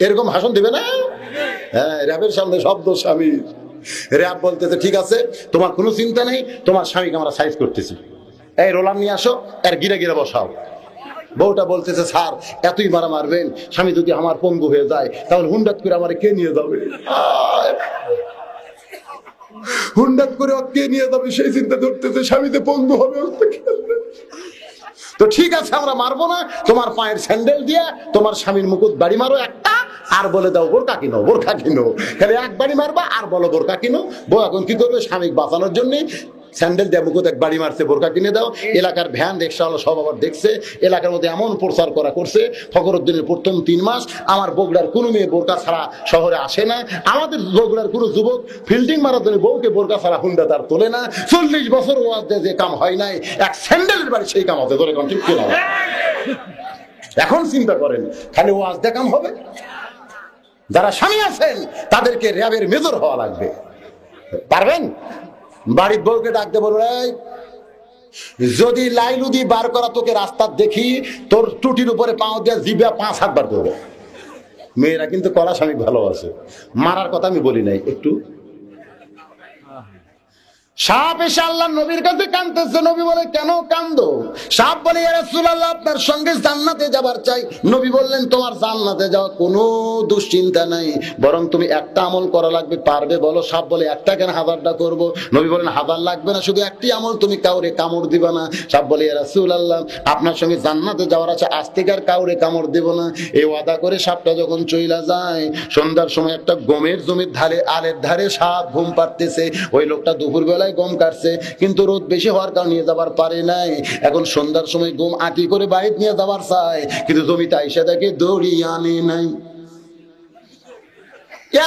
এরকম ভাষণ দিবে না? হ্যাঁ, র্যাবের সামনে শব্দ স্বামী। র্যাব বলতেছে ঠিক আছে, তোমার কোনো চিন্তা নেই, তোমার স্বামীকে আমরা সাইজ করতেছি, এই রোলার নিয়ে আসো, আর গিরে গিরে বসাও। বউটা বলতেছে স্যার এতই মারা মারবেন, স্বামী যদি আমার পঙ্গু হয়ে যায় তাহলে হুন্ডাত করে আমার কে নিয়ে যাবে? হুন্ডাত করে কে নিয়ে যাবে সেই চিন্তা ধরতেছে, স্বামীতে পঙ্গু হবে। তো ঠিক আছে আমরা মারবো না, তোমার পায়ের স্যান্ডেল দিয়ে তোমার স্বামীর মুকুট বাড়ি মারো একটা, আর বলে দাও বোরকা কিনো, বোরকা কিনো। খালি এক বাড়ি মারবা আর বলো বোরকা কিনো। বউ এখন কি করবে? স্বামী বাঁচানোর জন্য স্যান্ডেল দিয়ে মুকুট এক বাড়ি মারছে, বোরকা কিনে দাও। এলাকার ভ্যান রিক্সা হলো সব আবার দেখছে, এলাকার মধ্যে এমন প্রচার করা করছে, ফখরুদ্দিনের প্রথম 3 মাস আমার বগুড়ার কোনো মেয়ে বোরকা ছাড়া শহরে আসে না, আমাদের বগুড়ার কোনো যুবক ফিল্ডিং মারার জন্য বউকে বোরকা ছাড়া হুন্ডা তার তোলে না। 40 বছর ওয়াজ দিয়ে যে কাম হয় নাই, এক স্যান্ডেলের বাড়ি সেই কাম হবে। ধরে ঠিক কিনা? এখন চিন্তা করেন, খালি ওয়াজ দিয়ে কাম হবে? যারা স্বামী আছেন তাদেরকে র্যাবের মেজর হওয়া লাগবে। পারবেন? বাড়ির বউকে ডাকতে বলবে, যদি লাইলুদি বার করা তোকে রাস্তা দেখি, তোর টুটির উপরে পাও দিয়ে জিভে 5 হাত বার করবে। মেয়েরা কিন্তু কড়া স্বামী ভালোবাসে, মারার কথা আমি বলি নাই। একটু সাপ এসে আল্লাহ নবীর কাছে কাঁদতেছে, নবী বলে কেন কান্দো? সাপ বলে ইয়া রাসূলুল্লাহ আপনার সঙ্গে জান্নাতে যাবার চাই। নবী বললেন তোমার জান্নাতে যাওয়া কোনো দুশ্চিন্তা নাই, বরং তুমি একটা আমল করা লাগবে, পারবে বলো? সাপ বলে একটা কেন, 1000টা করবো। নবী বলেন 1000 লাগবে না, শুধু একটি আমল, তুমি কাউরে কামড় দিবা না। সাপ বলে ইয়া রাসূলুল্লাহ আপনার সঙ্গে জান্নাতে যাওয়ার আছে, আজ থেকে আর কাউরে কামড় দেব না। এই ওয়াদা করে সাপটা যখন চইলা যায়, সন্ধ্যার সময় একটা গমের জমির ধারে আলের ধারে সাপ ঘুম পাড়তেছে। ওই লোকটা দুপুর বেলায় গম কাটছে, কিন্তু রোদ বেশি হওয়ার কারণে নিয়ে যাবার পারে নাই। এখন সন্ধ্যার সময় গম আটি করে বাইরে নিয়ে যাবার চায়, কিন্তু জমিতে আইসা দেখে দড়ি আনে নাই।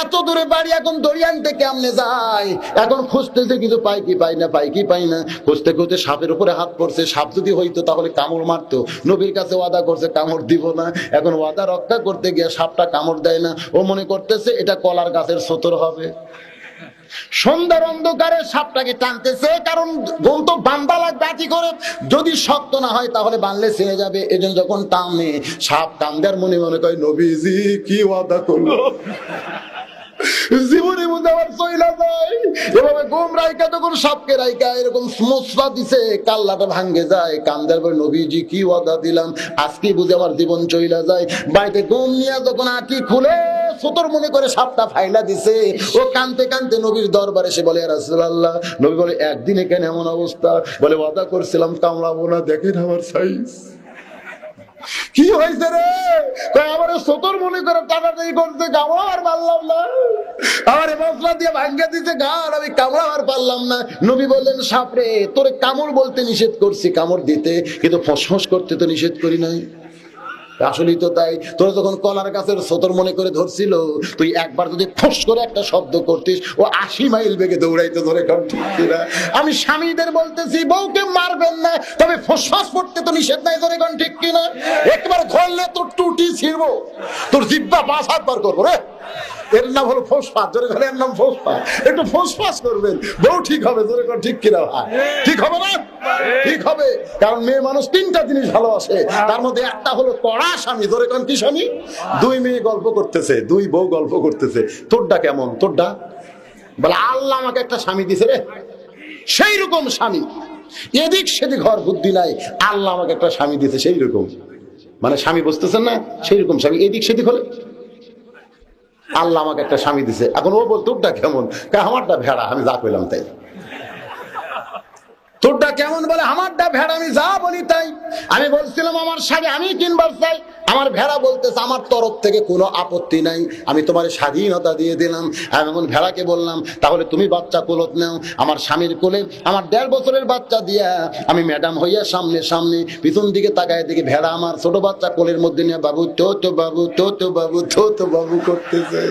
এত দূরে বাড়ি, এখন দড়ি আনতে কেমনে যায়? এখন খুঁজতেছে, কিন্তু পাই কি পাই না, পাই কি পাই না। খুঁজতে খুঁজতে সাপের উপরে হাত পড়ছে। সাপ যদি হইতো তাহলে কামড় মারতো। নবীর কাছে ওয়াদা করছে কামড় দিব না, এখন ওয়াদা রক্ষা করতে গিয়ে সাপটা কামড় দেয় না। ও মনে করতেছে এটা কলার গাছের ছোতর হবে। সন্ধ্যার অন্ধকারে সাপটাকে টানতেছে, কারণ গম তো বান্ধা লাগবে আটি করে, যদি শক্ত না হয় তাহলে বানলে ছেড়ে যাবে। এজন্য যখন টানে, সাপ কান্দার মনে মনে কয় নবীজি কি ওয়াদা করলো, জীবনে মধ্যে আবার চইলা যায়। এভাবে গম রাইকা তখন সাপকে রাইকা এরকম সমস্যা দিছে, কাল্লাটা ভাঙ্গে যায়। কান্দার পরে নবীজি কি ওয়াদা দিলাম, আজকে বুঝে আমার জীবন চইলা যায়। বাড়িতে গম নিয়ে যখন আটি খুলে ছোটর মনে করে সাপটা ফাইলা দিছে, ও কানতে কানতে নবীর দরবারে এসে বলে ইয়া রাসূলুল্লাহ। নবী বলে একদিনে কেন এমন অবস্থা? বলে ওয়াদা করছিলাম কামড়াবো না, দেখেন আমার সাইজ। কি হয়েছে রে? আমার ছোটর মনে করে টাকাটাই করতে, কামড়াবার পারলাম না, আমার মশলা দিয়ে ভাঙ্গা দিতে গান, আমি কামড়াবার পারলাম না। নবী বললেন সাপরে তোরে কামড় বলতে নিষেধ করছি, কামড় দিতে, কিন্তু ফসফস করতে তো নিষেধ করি নাই। আসলেই তো তাই, তোরা যখন কলার গাছের ছোটর মনে করে ধরছিল, তুই একবার যদি ফস করে একটা শব্দ করতিস, ও 80 মাইল বেগে দৌড়াইতো। ধরে কম ঠিক কিনা? আমি স্বামীদের বলতেছি বউকে মারবেন না, তবে ফসফস করতে তো নিষেধ নাই। ধরে কম ঠিক কিনা? একবার ধরলে তোর টুটি ছিড়বো, তোর জিব্বা 5 হাত বার করবো রে। এর নাম হলো ফোসফাস। জোরে বলে এর নাম ফোসফাস। একটু ফোসফাস করবেন, বউ ঠিক হবে। জোরে কোন ঠিক কিনা ভাই? ঠিক হবে না? ঠিক হবে, কারণ মেয়ে মানুষ 3টা জিনিস ভালোবাসে, তার মধ্যে একটা হলো কড়া স্বামী। জোরে কোন কি স্বামী? 2 মেয়ে গল্প করতেছে, 2 বউ গল্প করতেছে, তোরটা কেমন? তোরটা বলে আল্লাহ আমাকে একটা স্বামী দিছে রে, সেই রকম স্বামী, এদিক সেদিক হওয়ার বুদ্ধি নাই, আল্লাহ আমাকে একটা স্বামী দিছে সেই রকম। মানে স্বামী বুঝতেছেন না? সেই রকম স্বামী, এদিক সেদিক হলে আল্লাহ আমাকে একটা স্বামী দিছে। এখন ও বল তোরটা কেমন? আমারটা ভেড়া, আমি যা কইলাম তাই। তোরটা কেমন? বলে আমারটা ভেড়া, আমি যা বলি তাই। আমি বলছিলাম আমার শাড়ি আমি কিনবার চাই, আমার ভেড়া বলতেছে আমার তরফ থেকে কোনো আপত্তি নাই, আমি তোমার স্বাধীনতা দিয়ে দিলাম। আমি এমন ভেড়াকে বললাম তাহলে তুমি বাচ্চা কোলত নাও। আমার স্বামীর কোলে আমার 1.5 বছরের বাচ্চা দিয়া আমি ম্যাডাম হইয়া সামনে সামনে পিছন দিকে তাকায় দেখি ভেড়া আমার ছোট বাচ্চা কোলের মধ্যে নিয়ে বাবু তো তো বাবু তো তো বাবু তো তো বাবু করতেছে।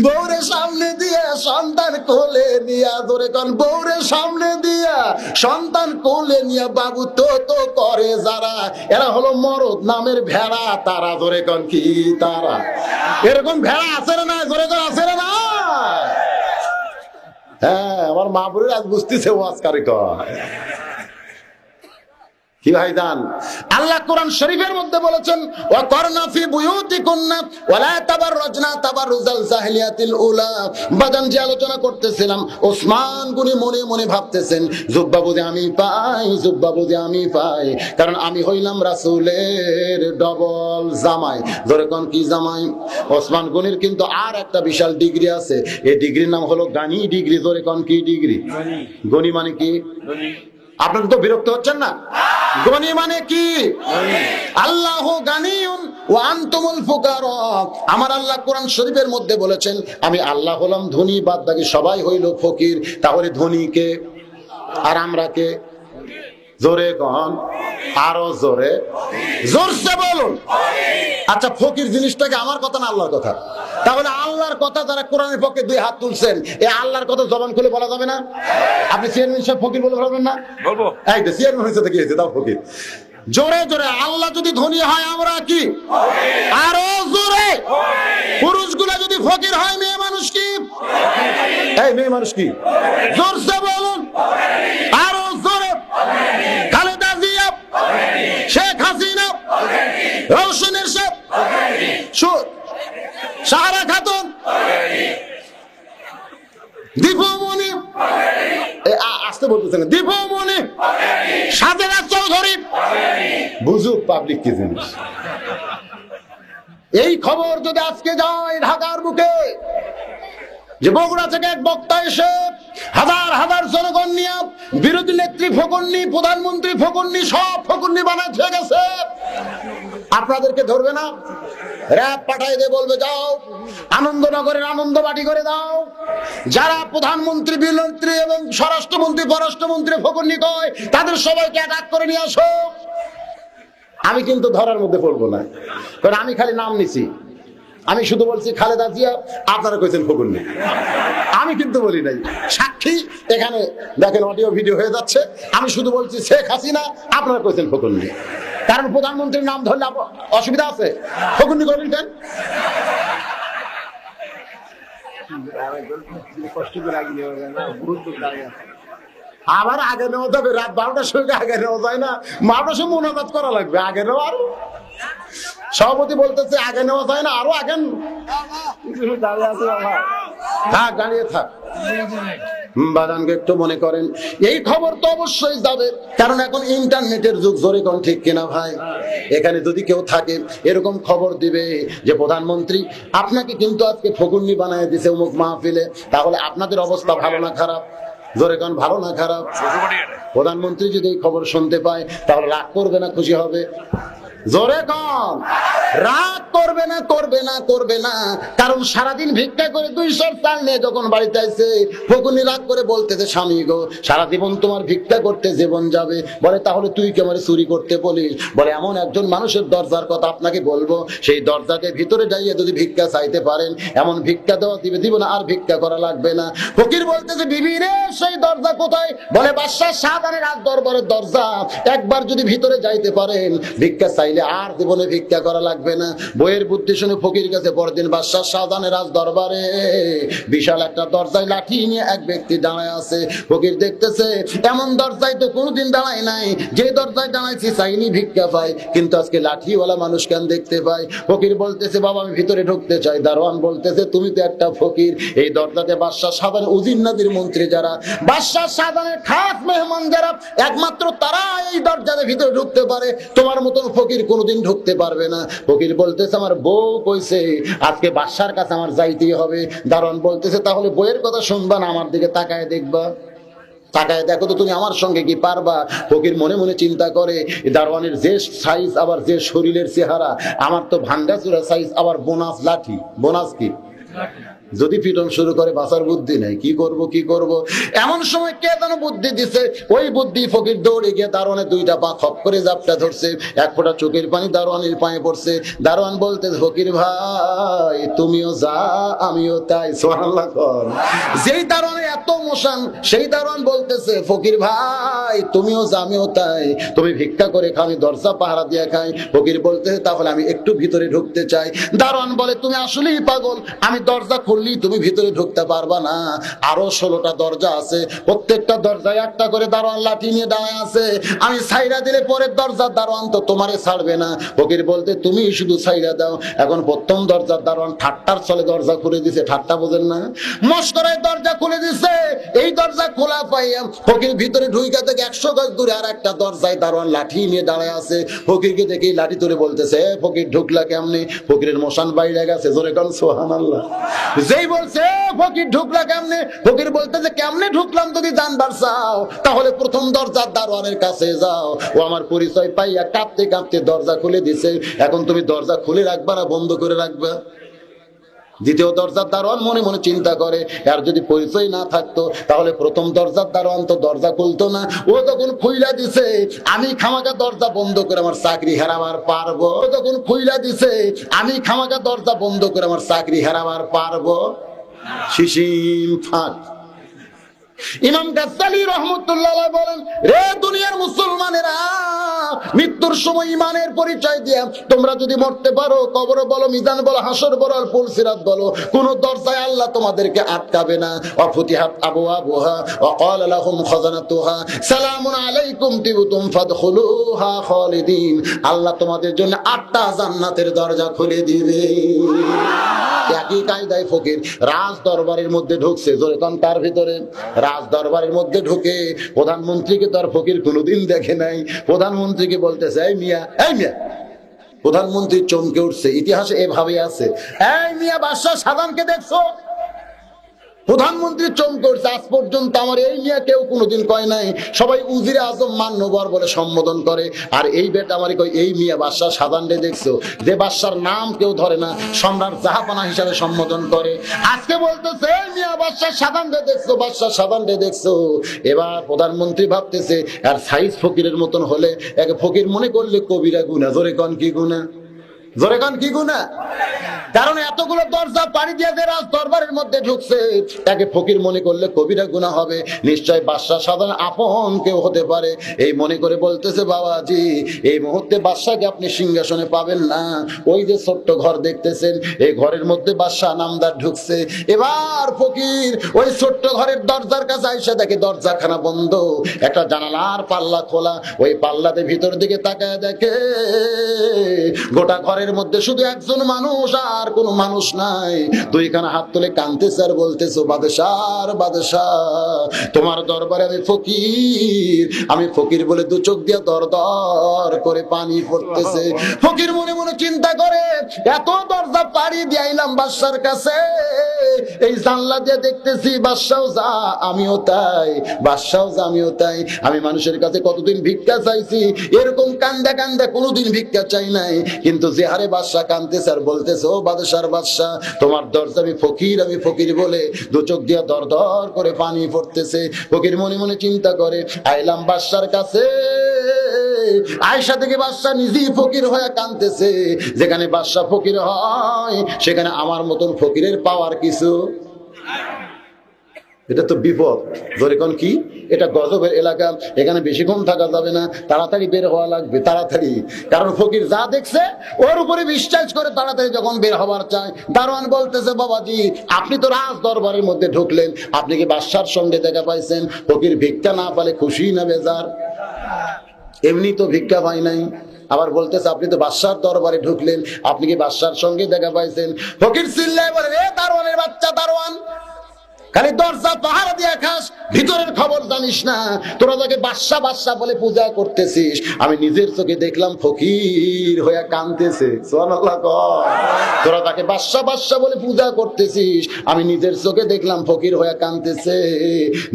বউরে সামনে দিয়া সন্তান কোলে নিয়া, ধরে কোন বউরে সামনে দিয়া সন্তান কোলে নিয়া বাবু তো তো করে যারা, এরা হলো মরদ নামের ভেড়া। তারা ধরে কোন কি তারা? এরকম ভেড়া আছে না? ধরে কোন আছে না? হ্যাঁ, আমার মা বোনের আজ বুঝতেছে ওয়াজ কারে কয়। কি ভাইজান, আল্লাহ কোরআন শরীফের মধ্যে বলেছেন ওয়া করনা ফি বুয়ুতিকুন্না ওয়া লা তাবাররাজনা তাবাররুজাল জাহিলিয়াতিল উলা। বাজান যে আলোচনা করতেছিলাম, ওসমান গনি মনে মনে ভাবতেছেন জুব্বা বুঝে আমি পাই, জুব্বা বুঝে আমি পাই, কারণ আমি হইলাম রাসূলের ডবল জামাই। ধরে কোন কি জামাই? ওসমান গনির কিন্তু আর একটা বিশাল ডিগ্রি আছে, এই ডিগ্রির নাম হলো গানি ডিগ্রি। ধরে কোন কি ডিগ্রি? গনি মানে কি? আপনারা তো বিরক্ত হচ্ছেন না? গনি মানে কি? আল্লাহু গানিয়ুন ওয়া আনতুমুল ফুকারা। আমার আল্লাহ কোরআন শরীফের মধ্যে বলেছেন আমি আল্লাহ হলাম ধনী, বাদ বাকি সবাই হইল ফকির। তাহলে ধনী কে আর আমরা কে? জোরে কন, আরো জোরে, জোরসে বলুন। আচ্ছা, ফকির জিনিসটাকে আমার কথা না আল্লাহর কথা? তাহলে আল্লাহর কথা যারা কোরআনের পক্ষে দুই হাত তুলছেন, এই আল্লাহর কথা জবান খুলে বলা যাবে না? আপনি চেয়ারম্যান সাহেব ফকির বলে বলবেন না? বলবো। এই তো চেয়ারম্যান হয়েছে, কি হয়েছে? তাও ফকির। জোরে জোরে, আল্লাহ যদি ধনী হয় আমরা কি? আরো জোরে। পুরুষগুলা যদি ফকির হয়, মেয়ে মানুষ কি? এই মেয়ে মানুষ কি? জোরসে বলুন, আরো জোরে। খালেদা জিয়া, শেখ হাসিনা, রওশন এরশাদ, সাহারা খাতুন, দীপুমণি, আসতে বলতেছেন, দীপুমণি, সাজেদা চৌধুরী। বুঝুক পাবলিক কি জিনিস। এই খবর যদি আজকে যায় ঢাকার বুকে, যে বগুড়া থেকে এক বক্তা এসে হাজার হাজার জনগণ নিয়ে বিরোধী নেত্রী ফকুন্নি, প্রধানমন্ত্রী ফকুন্নি, সব ফকুন্নি বানায় খেয়ে গেছে, আপনাদেরকে ধরবে না? র‍্যাব পাঠাই দিয়ে বলবে যাও আনন্দনগরের আনন্দ বাটি করে দাও। যারা প্রধানমন্ত্রী, বিলন্ত্রী এবং স্বরাষ্ট্রমন্ত্রী, পররাষ্ট্রমন্ত্রী ফকুন্নি কয়, তাদের সবাইকে অ্যাটাক করে নিয়ে আসো। আমি কিন্তু ধরার মধ্যে পড়বো না, কারণ আমি খালি নাম নিছি। আমি শুধু বলছি খালেদা জিয়া, আপনারা কইছেন ফকুন্নি, আমি কিন্তু বলি নাই। সাক্ষী এখানে দেখেন, অডিও ভিডিও হয়ে যাচ্ছে। আমি শুধু বলছি শেখ হাসিনা, আপনারা কইছেন ফকুন্নি। কারণ প্রধানমন্ত্রীর নাম ধরলে অসুবিধা আছে, ফকুন্নি করবেন কেন? আবার আগে নেওয়া যাবে, রাত 12টার সময় আগে নেওয়া যায় না, 12টার সময় মোনাজাত করা লাগবে, আগে নেওয়া। আরো সভাপতি বলতেছে আগে নেওয়া যায় না, আরো আগে থাক, দাঁড়িয়ে থাক। বাদানকে একটু মনে করেন, এই খবর তো অবশ্যই যাবে, কারণ এখন ইন্টারনেটের যুগ। জোরে কোন ঠিক কিনা ভাই? এখানে যদি কেউ থাকে এরকম খবর দিবে যে প্রধানমন্ত্রী আপনাকে কিন্তু আজকে ফকুন্নি বানায় দিছে অমুক মাহফিলে, তাহলে আপনাদের অবস্থা ভালো না খারাপ? জোরে কোন, ভালো না খারাপ? প্রধানমন্ত্রী যদি এই খবর শুনতে পায়, তাহলে রাগ করবে না খুশি হবে? জোরে কম, রাগ করবে না, করবে না, করবে না। কারণ সারাদিন ভিক্ষা করে 200 চাল নিয়ে যখন বাড়িতে আসছে, ফকুনি রাগ করে বলতেছে স্বামী গো, সারা জীবন তোমার ভিক্ষা করতে জীবন যাবে। বলে তাহলে তুই কি আমারে চুরি করতে বলিস? বলে এমন একজন মানুষের দরজার কথা আপনাকে বলবো, সেই দরজাকে ভিতরে যাইয়ে যদি ভিক্ষা চাইতে পারেন, এমন ভিক্ষা দেওয়া দিবে, দিব না, আর ভিক্ষা করা লাগবে না। ফকির বলতেছে বিবি রে, সেই দরজা কোথায়? বলে বাদশাহ শাহজাহানের রাজ দরবারের দরজা, একবার যদি ভিতরে যাইতে পারেন, ভিক্ষা চাইলে আর জীবনে ভিক্ষা করা লাগবে না। বইয়ের বুদ্ধি শুনে ফকির কাছে পরদিন বাদশাহ শাহজাহানের রাজ দরবারে বিশাল একটা দরজায় লাঠি নিয়ে এক ব্যক্তি দাঁড়ায় আছে। ফকির দেখতেছে এমন দরজায় তো কোনোদিন দাঁড়ায় নাই, যে দরজায় দাঁড়াইছি চাইনি ভিক্ষা পাই, কিন্তু আজকে লাঠিওয়ালা মানুষ কেন দেখতে পাই? ফকির বলতেছে বাবা আমি ভিতরে ঢুকতে চাই। দারোয়ান বলতেছে তুমি তো একটা ফকির, এই দরজাতে বাদশাহ শাহজাহানের উজির নাদির মন্ত্রী যারা, বাদশাহ শাহজাহানের খাস মেহমান যারা, একমাত্র তারা এই দরজাতে ভিতরে ঢুকতে পারে, তোমার মতন ফকির কোনোদিন ঢুকতে পারবে না। ফকির বলতেছে আমার বউ কইছে আজকে বাদশার কাছে আমার যাইতেই হবে। দারোয়ান বলতেছে তাহলে বইয়ের কথা শুনবা না, আমার দিকে তাকায় দেখবা, তাকায় দেখো তো তুমি আমার সঙ্গে কি পারবা? ফকির মনে মনে চিন্তা করে দারোয়ানের যে সাইজ, আবার যে শরীরের চেহারা, আমার তো ভাঙ্গাচুরা সাইজ, আবার বোনাস লাঠি। বোনাস কি? যদি পিটন শুরু করে বাঁচার বুদ্ধি নাই, কি করব কি করব। এমন সময় কে যেন বুদ্ধি দিছে, ওই বুদ্ধি ফকির দৌড়ে গিয়ে দারোয়ানের দুইটা পা খপ করে জাপটা ধরছে, এক ফোঁটা চোখের পানি দারোয়ানের পায়ে পড়ছে। দারোয়ান বলতে ফকির ভাই তুমিও যা আমিও তাই, সুবহানাল্লাহ। যেই দারোয়ানের এত মোশন, সেই দারোয়ান বলতেছে ফকির ভাই ভাই তুমিও যা আমিও তাই, তুমি ভিক্ষা করে খাও, আমি দরজা পাহারা দিয়ে খাই। ফকির বলতে তাহলে আমি একটু ভিতরে ঢুকতে চাই। দারোয়ান বলে তুমি আসলেই পাগল, আমি দরজা খুললেই তুমি ভিতরে ঢুকতে পারবা না, আরো 16টা দরজা আছে, প্রত্যেকটা দরজায় একটা করে দারোয়ান লাঠি নিয়ে দাঁড়ায় আছে, আমি ছাইরা দিলে পরের দরজার দারোয়ান তো তোমারে ছাড়বে না। ফকির বলতে তুমি শুধু ছাইরা দাও। এখন প্রথম দরজার দারোয়ান ঠাট্টার ছলে দরজা খুলে দিছে, ঠাট্টা বোঝেন না, মস্করায় দরজা খুলে দিছে। এই দরজা খোলা পাইয়া ফকির ভিতরে ঢুইকা থেকে 100 গজ দূরে আর একটা দরজায় দারোয়ান লাঠি নিয়ে দাঁড়ায় আছে। ফকিরকে দেখে লাঠি তুলে বলতেছে ফকির ঢুকলা কেমনে? ফকিরের মশান বাইরে গেছে, জোরে কান সুবহানাল্লাহ। যেই বলছে ফকির ঢুকলা কেমনে, ফকির বলতেছে কেমনে ঢুকলাম যদি জানবার চাও তাহলে প্রথম দরজার দারোয়ানের কাছে যাও। ও আমার পরিচয় পাইয়া কাঁপতে কাঁপতে দরজা খুলে দিছে। এখন তুমি দরজা খুলে রাখবা না বন্ধ করে রাখবা? দ্বিতীয় দরজার দারোয়ান মনে মনে চিন্তা করে আর যদি পরিচয় না থাকতো তাহলে প্রথম দরজার দারোয়ান তো দরজা খুলতো না, ও যখন খুইলা দিছে আমি খামাকা দরজা বন্ধ করে আমার চাকরি হারাবার পারবো? যখন খুইলা দিছে আমি খামাকা দরজা বন্ধ করে আমার চাকরি হারাবার পারবো? সিসিম ফাঁক। ইমাম গাজ্জালী রাহমাতুল্লাহ আলাইহি বলেন, রে দুনিয়ার মুসলমানেরা, মৃত্যুর সময় ইমানের পরিচয় দিয়া তোমরা যদি মরতে পারো, কবর বলো, মিজান বলো, হাসর বলো, আর পুলসিরাত বলো, কোন দরজায় আল্লাহ তোমাদেরকে আটকাবে না। ওয়াফুতিহাত আবওয়াবুহা ওয়া ক্বালা লাহুম খাযানাতুহা সালামুন আলাইকুম তিবতুম ফাদখুলুহা খালিদিন। আল্লাহ তোমাদের জন্য 8টা জান্নাতের দরজা খুলে দিবে। একই কায়দায় ফকির রাজ দরবারের মধ্যে ঢুকছে, জোরে কান তার ভিতরে। রাজ দরবারের মধ্যে ঢুকে প্রধানমন্ত্রীকে তার ফকির কোনোদিন দেখে নাই। প্রধানমন্ত্রীকে বলতেছে এই মিয়া, এই মিয়া। প্রধানমন্ত্রী চমকে উঠছে, ইতিহাসে এভাবে আছে, এই মিয়া বাদশাহ সাদানকে দেখছো? প্রধানমন্ত্রী চমকে উঠছে, আজ পর্যন্ত আমার এই মিয়া কেউ কোনোদিন কয় নাই, সবাই উজিরে আজম মান্যবর বলে সম্বোধন করে, আর এই বেটা আমারে কয় এই মিয়া বাদশাহ সাদানরে দেখছো? যে বাদশার নাম কেউ ধরে না, সম্রাট জাহাপানা হিসাবে সম্বোধন করে, আজকে বলতেছে এই মিয়া বাদশাহ সাদানরে দেখছো, বাদশাহ সাদানরে দেখছো। এবার প্রধানমন্ত্রী ভাবতেছে আর সাইজ ফকিরের মতন হলে এক ফকির মনে করলে কবিরা গুনাহ। জোরে কন কি গুনাহ? জোরে কন কি গুনাহ? কারণ এতগুলো দরজা পাড়ি দিয়ে যে রাজ দরবারের মধ্যে ঢুকছে তাকে ফকির মনে করলে কবিরা গুনাহ হবে, নিশ্চয় বাদশাহ সাধারণ আপন কেউ হতে পারে। এই মনে করে বলতেছে বাবাজি, এই মুহূর্তে বাদশাকে আপনি সিংহাসনে পাবেন না, ওই যে ছোট্ট ঘর দেখতেছেন এই ঘরের মধ্যে বাদশাহ নামদার ঢুকছে। এবার ফকির ওই ছোট্ট ঘরের দরজার কাছে আইসা দেখে দরজাখানা বন্ধ, একটা জানালার পাল্লা খোলা, ওই পাল্লাতে ভিতর দিকে তাকায় দেখে গোটা ঘরের মধ্যে শুধু একজন মানুষ আর কোনো মানুষ নাই। দুইখানা হাত তুলে কাঁদতেছে আর বলতেছে বাদশাহ, বাদশাহ তোমার দরবারে আমি ফকির বলে দু চোখ দিয়ে দর দর করে পানি পড়তেছে। ফকির মনে মনে চিন্তা করে এত দরজা পাড়ি দিয়ে আইলাম বাদশার কাছে, এই জানলা দিয়ে দেখতেছি বাদশাও যা আমিও তাই, বাদশাও যা আমিও তাই। আমি মানুষের কাছে কতদিন ভিক্ষা চাইছি, এরকম কান্দা কান্দা কোনোদিন ভিক্ষা চাই নাই, কিন্তু যে হারে বাদশাহ কাঁদতেছে আর বলতেছে ও বাদশার বাদশাহ তোমার দরজা আমি ফকির বলে দু চোখ দিয়ে দর দর করে পানি পড়তেছে। ফকির মনে মনে চিন্তা করে আইলাম বাদশার কাছে, আয়সা থেকে বাদশাহ নিজেই ফকির হয়ে কাঁদতেছে। যেখানে বাদশাহ ফকির হয় সেখানে আমার মতন ফকিরের পাওয়ার কিছু। এটা তো বিপদ। ধরে কোন কি, এটা গজবের এলাকা, এখানে বেশিক্ষণ থাকা যাবে না, তাড়াতাড়ি বের হওয়া লাগবে, তাড়াতাড়ি। কারণ ফকির যা দেখছে ওর উপরে বিশ্বাস করে তাড়াতাড়ি যখন বের হবার চায়। দারোয়ান বলতেছে বাবাজি আপনি তো রাজ দরবারের মধ্যে ঢুকলেন, আপনি কি বাদশার সঙ্গে দেখা পাইছেন? ফকির ভিক্ষা না পালে খুশি না বেজার? এমনি তো ভিক্ষা পাই নাই, আবার বলতেছে আপনি তো বাদশার দরবারে ঢুকলেন, আপনি কি বাদশার সঙ্গে দেখা পাইছেন? ফকির চিল্লায় বলে রে দারোয়ানের বাচ্চা দারোয়ান, খালি দরজা পাহারা দিয়ে খাস, ভিতরের খবর জানিস না। তোরা তাকে বাদশা বাদশা বলে পূজা করতেছিস, আমি নিজের চোখে দেখলাম ফকির হয়ে কাঁদতেছে। সুবহানাল্লাহ। তোরা তাকে বাদশা বাদশা বলে পূজা করতেছিস, আমি নিজের চোখে দেখলাম ফকির হয়ে কাঁদতেছে।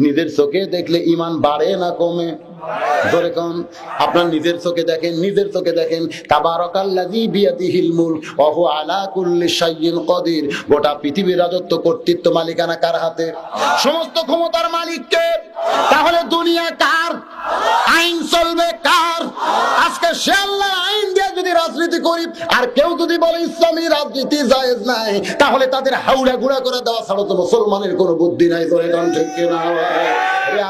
নিজের চোখে দেখলে ইমান বাড়ে না কমে? ধরে কোন আপনার নিজের চোখে দেখেন, নিজের চোখে দেখেন তাবারাকাল্লাযী বিয়াদিহিল মুলক ওয়া হুয়া আলা কুল্লি শাইইন কাদির। গোটা পৃথিবীর রাজত্ব কর্তৃত্ব মালিকানা কার হাতে? সমস্ত ক্ষমতার মালিক কে? তাহলে দুনিয়া কার? আইন চলবে কার? আজকে সে আল্লাহর আইন দিয়ে যদি রাজনীতি করি আর কেউ যদি বলে ইসলামী রাজনীতি জায়েজ নাই, তাহলে তাদের হাউড়া গুড়া করে দেওয়া ছাড়া তো মুসলমানের কোনো বুদ্ধি নাই। ধরে কোন ঠিক কিনা?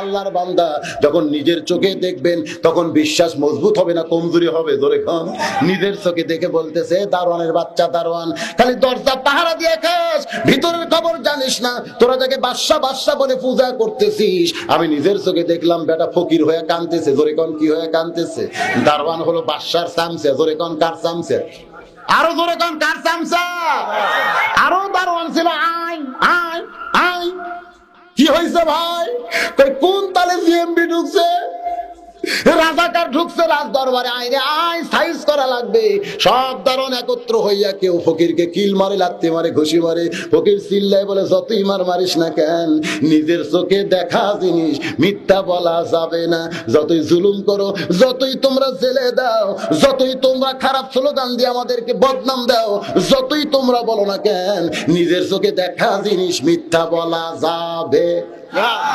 আল্লাহর বান্দা যখন নিজের চোখে দেখবেন তখন বিশ্বাস মজবুত হবে না কমজোরি হবে? ধরে কোন নিজের চোখে দেখে বলতেছে দারোয়ানের বাচ্চা দারোয়ান, খালি দরজা পাহারা দিয়ে খাস, ভিতরের খবর জানিস না, তোরা যাকে বাদশা বাদশা বলে পূজা করতেছিস। আমি নিজের চোখে দেখলাম বেটা ফকির হয়ে কাঁদতেছে। ধরে কোন কি হয়ে কাঁদতেছে? দারোয়ান হলো বাদশার চামচা। ধরে কোন কার চামচা? আরো ধরে কোন কার চামচা? আরো দারোয়ান ছিল। আই আই আই কি হয়েছে ভাই? কোন তালে জিএমবি ঢুকছে, রাজাকার ঢুকছে রাজ দরবারে, আইনে আই সাইজ করা লাগবে। সব দারোয়ান একত্র হইয়া কেউ ফকিরকে কিল মারে, লাত্তি মারে, ঘুষি মারে। ফকির চিল্লায় বলে যতই মার মারিস না কেন, নিজের চোখে দেখা জিনিস মিথ্যা বলা যাবে না। যতই জুলুম করো, যতই তোমরা জেলে দাও, যতই তোমরা খারাপ স্লোগান দিয়ে আমাদেরকে বদনাম দাও, যতই তোমরা বলো না কেন, নিজের চোখে দেখা জিনিস মিথ্যা বলা যাবে।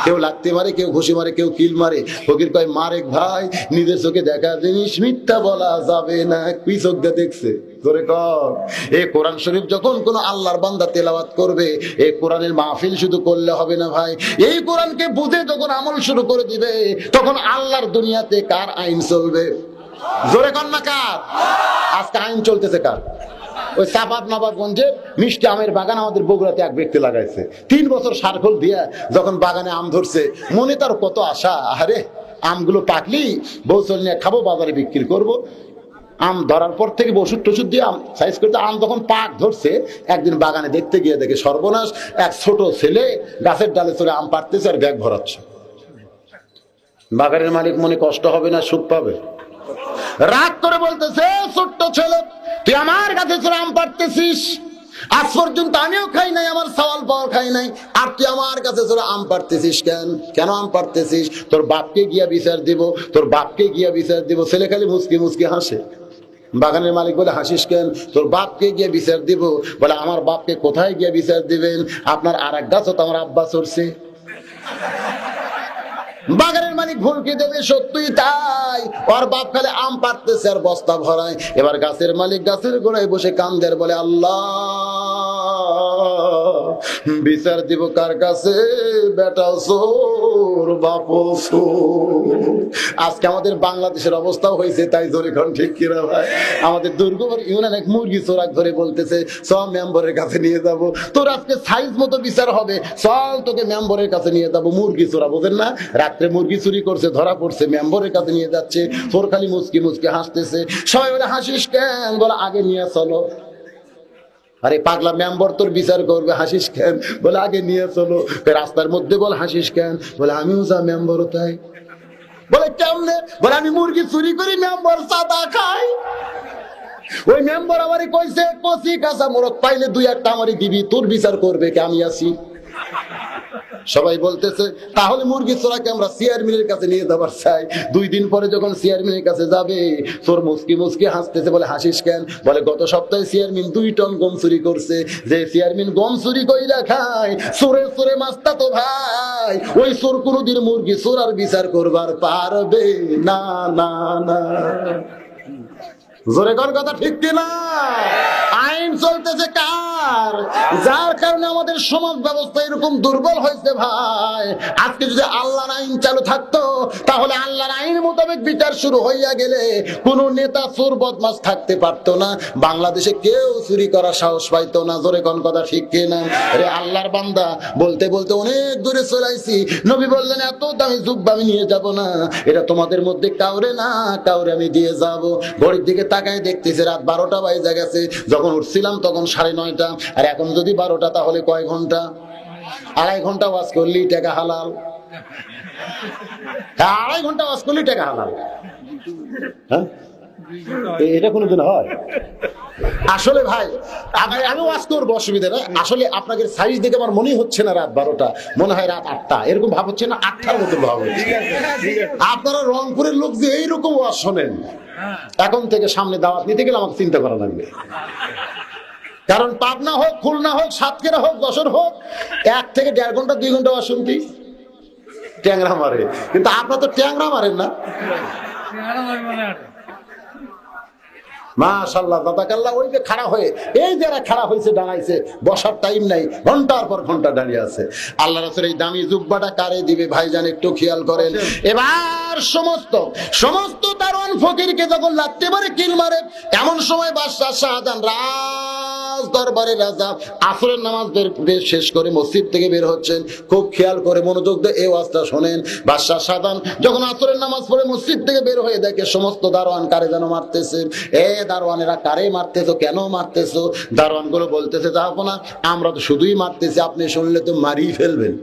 কেউ লাগতে মারে, কেউ ঘুষি মারে, কেউ কিল মারে। ফকির কয় মারেক ভাই, নিজের চোখে দেখা জিনিস মিথ্যা বলা যাবে না। কি চোখ দিয়ে দেখছে? ধরে কর এই কোরআন শরীফ যখন কোন আল্লাহর বান্দা তেলাওয়াত করবে, এই কোরআনের মাহফিল শুধু করলে হবে না ভাই। এই কোরআনকে বুঝে যখন আমল শুরু করে দিবে, তখন আল্লাহর দুনিয়াতে কার আইন চলবে? জোরে কর না কার? আজকে আইন চলতেছে কার? ওই চাপাত নবাবগঞ্জে মিষ্টি আমের বাগান আমাদের বগুড়াতে এক ব্যক্তি লাগাইছে। 3 বছর সার্কল দিয়া যখন বাগানে আম ধরছে, মনে তার কত আশা, আরে আমগুলো পাকলি বৌচল নিয়ে খাবো, বাজারে বিক্রি করব। আম ধরার পর থেকে ওষুধ টষুধ দিয়ে আম সাইজ করতে, আম যখন পাক ধরছে, একদিন বাগানে দেখতে গিয়ে দেখে সর্বনাশ, এক ছোট ছেলে গাছের ডালে চড়ে আম পাড়তেছে আর ব্যাগ ভরাচ্ছে। বাগানের মালিক মনে কষ্ট হবে না সুখ পাবে? রাগ করে বলতেছে, ছোট্ট ছেলে তুই আমার কাছে চড়ে আম পাড়তেছিস, আজ পর্যন্ত আমিও খাই নাই, আমার সওয়াল পাওয়া খাই নাই, আর তুই আমার কাছে চড়ে আম পাড়তেছিস কেন? কেন আম পাড়তেছিস? তোর বাপকে গিয়া বিচার দিব, তোর বাপকে গিয়া বিচার দিব। ছেলে খালি মুসকি মুসকি হাসে। বাগানের মালিক বলে হাসিস কেন? তোর বাপকে গিয়ে বিচার দিব। বলে আমার বাপকে কোথায় গিয়ে বিচার দিবেন? আপনার আর এক গাছও তো আমার আব্বা চড়ছে। বাগানের মালিক ভুলকে দেবে, সত্যই তাই। ওর বাপ খালে আম পাড়তেছে আর বস্তা ভরায়। এবার গাছের মালিক গাছের গোড়ায় বসে কান্দের, বলে আল্লাহ বিচার দিব কার কাছে? বেটা চোর, বাপ চোর। আজকে আমাদের বাংলাদেশের অবস্থা হয়েছে তাই। ধরে কোন ঠিক কিনা ভাই? আমাদের দুর্গপুর ইউনিয়ন এক মুরগি চোরাক ধরে বলতেছে সব মেম্বারের কাছে নিয়ে যাব, তোর আজকে সাইজ মতো বিচার হবে, চল তোকে মেম্বারের কাছে নিয়ে যাবো। মুরগি চোরা বোঝেন না? রাত্রে মুরগি চুরি করছে, ধরা পড়ছে, মেম্বারের কাছে নিয়ে যাচ্ছে। তোর খালি মুচকি মুচকি হাসতেছে। সবাই বলে হাসিস কেন? বলে আগে নিয়ে চলো। আরে পাগলা, মেম্বার তোর বিচার করবে, হাসিস কেন? বলে আগে নিয়ে চলো। রাস্তার মধ্যে বল হাসিস কেন? বলে আমিও যা মেম্বারও তাই। বলে কেমনে? বলে আমি মুরগি চুরি করি, মেম্বার চাঁদা খাই। ওই মেম্বার আমারই কইছে কচি কাঁচা মোরগ পাইলে 2-1টা আমারই দিবি, তোর বিচার করবে কে? আমি আছি। সবাই বলতেছে তাহলে মুরগি চোরাকে আমরা চেয়ারম্যানের কাছে নিয়ে যাবার চাই। 2 দিন পরে যখন চেয়ারম্যানের কাছে যাবে, তোর মুসকি মুসকি হাসতেছে। বলে হাসিস কেন? বলে গত সপ্তাহে চেয়ারম্যান 2 টন গম চুরি করছে। যে চেয়ারম্যান গম চুরি কইরা খায়, চোরে চোরে মাস্তা তো ভাই, ওই চোর কোনদিন মুরগি চোরার বিচার করবার পারবে না। না না, জোরে কোন কথা ঠিক কিনা? আইন চলতেছে কার? যার কারণে আমাদের সমাজ ব্যবস্থা এরকম দুর্বল হয়েছে ভাই। আজকে যদি আল্লাহর আইন চালু থাকতো, তাহলে আল্লাহর আইন মোতাবেক বিচার শুরু হইয়া গেলে কোন নেতা চোর বদমাস থাকতে পারতো না। বাংলাদেশে কেউ চুরি করার সাহস পাইতো না। জোরে কোন কথা ঠিক কিনা? রে আল্লাহর বান্দা, বলতে বলতে অনেক দূরে চলে আইছি। নবী বললেন এত দামি জুব্বা আমি নিয়ে যাব না, এটা তোমাদের মধ্যে কাউরে না কাউরে আমি দিয়ে যাব। ঘড়ির দিকে তাকায় দেখতেছে রাত 12টা বাজে গেছে। যখন উঠছিলাম তখন 9:30, আর এখন যদি 12টা তাহলে কয় ঘন্টা? 2.5 ঘন্টা ওয়াজ করলি টাকা হালাল। 2.5 ঘন্টা ওয়াজ করলি টাকা হালাল। হ্যাঁ, এটা কোনোদিন হয়? আসলে ভাই আমি ওয়াজ করবো, অসুবিধা না। আসলে আপনাদের সাইজ দেখে আমার মনে হচ্ছে না রাত 12টা, মনে হয় রাত 8টা। এরকম ভাব হচ্ছে না? 8টার মতো ভাব হচ্ছে। আপনারা রংপুরের লোক যে এইরকম ওয়াজ শোনেন, এখন থেকে সামনে দাওয়াত নিতে গেলে আমাকে চিন্তা করা লাগবে। কারণ পাবনা হোক, খুলনা হোক, সাতক্ষীরা হোক, যশোর হোক, 1 থেকে 1.5 ঘন্টা 2 ঘন্টা ওয়াজ শুনতে ট্যাংরা মারে। কিন্তু আপনারা তো ট্যাংরা মারেন না। মাশাআল্লাহ দাদাকাল্লাহ, ওই যে খাড়া হয়ে, এই যারা খাড়া হয়েছে দাঁড়াইছে, বসার টাইম নাই, ঘন্টার পর ঘন্টা দাঁড়িয়ে আছে। আল্লাহ রাসূল এই দামি জুব্বাটা কারে দিবে ভাইজান একটু খেয়াল করেন। এবার সমস্ত দারোয়ান ফকিরকে যখন লাগতে পারে কিল মারে, এমন সময় বাদশাহ শাহজাহান রাজ দরবারে রাজা আসরের নামাজ শেষ করে মসজিদ থেকে বের হচ্ছেন। খুব খেয়াল করে মনোযোগ দিয়ে এই ওয়াজটা শোনেন। বাদশাহ শাহজাহান যখন আসরের নামাজ পড়ে মসজিদ থেকে বের হয়ে দেখে সমস্ত দারোয়ান কারে যেন মারতেছে। দারোয়ানেরা কারে মারতেছো, কেন মারতেছো? দারোয়ান গুলো বলতেছে যাবো না, আমরা তো শুধুই মারতেছি, আপনি শুনলে তো মারিয়ে ফেলবেন।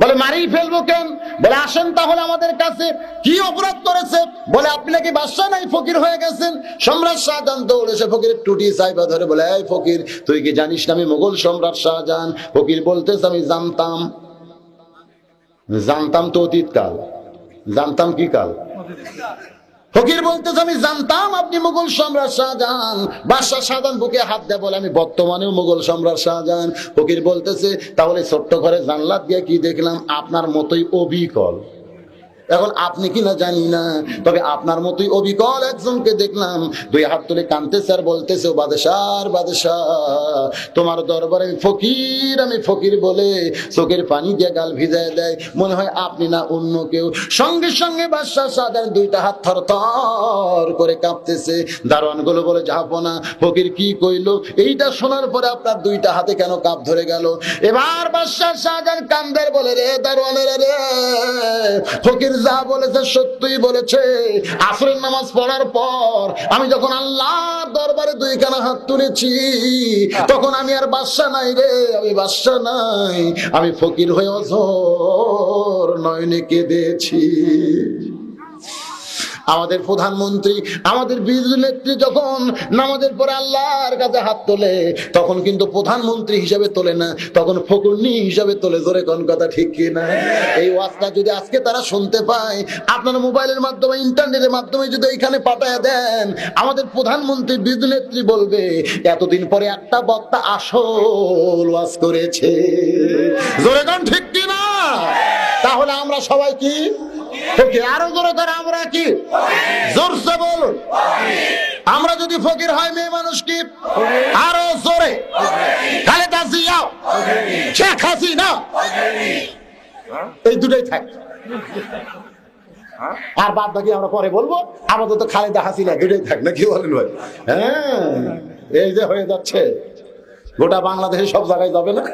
বলে মারিয়ে ফেলবো কেন? বলে আসেন তাহলে আমাদের কাছে, কি অপরাধ করেছে? বলে আপনি নাকি বাদশা নাই ফকির হয়ে গেছেন। সম্রাট শাহজাহান দৌড়ে এসে ফকিরের টুটি সাইবা ধরে বলে, এই ফকির, তুই কি জানিস না আমি মোগল সম্রাট শাহজাহান? ফকির বলতেছে আমি জানতাম তো অতীতকাল। জানতাম কি কাল? ফকির বলতেছে আমি জানতাম আপনি মুঘল সম্রাট শাহজাহান। বাদশাহ শাহজাহান বুকে হাত দেয় বলে আমি বর্তমানেও মুঘল সম্রাট শাহজাহান। ফকির বলতেছে তাহলে ছোট্ট ঘরে জানলা দিয়ে কি দেখলাম? আপনার মতোই অবিকল। এখন আপনি কিনা জানি না, তবে আপনার মতোই অবিকল একজনকে দেখলাম দুই হাত তুলে কাঁদতেছে আর বলতেছে ও বাদশাহ, তোমার দরবারে আমি ফকির বলে চোখের পানি দিয়ে গাল ভিজায় দেয়, মনে হয় আপনি না অন্য কেউ। সঙ্গে সঙ্গে বাদশাহ শাহজাহান দুইটা হাত থরথর করে কাঁপতেছে। দারোয়ান গুলো বলে যাবো না, ফকির কি কইলো? এইটা শোনার পরে আপনার দুইটা হাতে কেন কাঁপ ধরে গেল? এবার বাদশাহ শাহজাহান কান্দের বলে, রে দারোয়ানেরা রে, ফকির যা বলেছে সত্যই বলেছে। আসরের নামাজ পড়ার পর আমি যখন আল্লাহর দরবারে দুইখানা হাত তুলেছি, তখন আমি আর বাদশা নাই রে, আমি বাদশা নাই, আমি ফকির হয়ে অঝোর নয়নে কেঁদেছি। আমাদের প্রধানমন্ত্রী, আমাদের বিরোধী নেত্রী যখন নামাজের পরে আল্লাহর কাছে হাত তোলে, তখন কিন্তু প্রধানমন্ত্রী হিসাবে তোলে না, তখন ফকুরনি হিসাবে তোলে। জোরে কোন কথা ঠিক কি না? এই ওয়াজটা যদি আজকে তারা শুনতে পায়, আপনারা মোবাইলের মাধ্যমে, ইন্টারনেটের মাধ্যমে যদি এখানে পাঠায় দেন, আমাদের প্রধানমন্ত্রী বিরোধী নেত্রী বলবে এতদিন পরে একটা বক্তা আসল ওয়াজ করেছে। জোরে কোন ঠিক কি না? তাহলে আমরা সবাই কি? আরো জোরে ধরে আমরা কি? জোরসে বলুন। আমরা যদি ফকির হয় মেয়ে মানুষ কি? আরো জোরে। খালেদা জিয়া, শেখ হাসিনা, এই দুটাই থাক। আর বাদ বাকি আমরা পরে বলবো। আমাদের তো খালেদা হাসিনা দুটাই থাক, না কি বলেন ভাই? হ্যাঁ, এই যে হয়ে যাচ্ছে গোটা বাংলাদেশে সব জায়গায় যাবে না?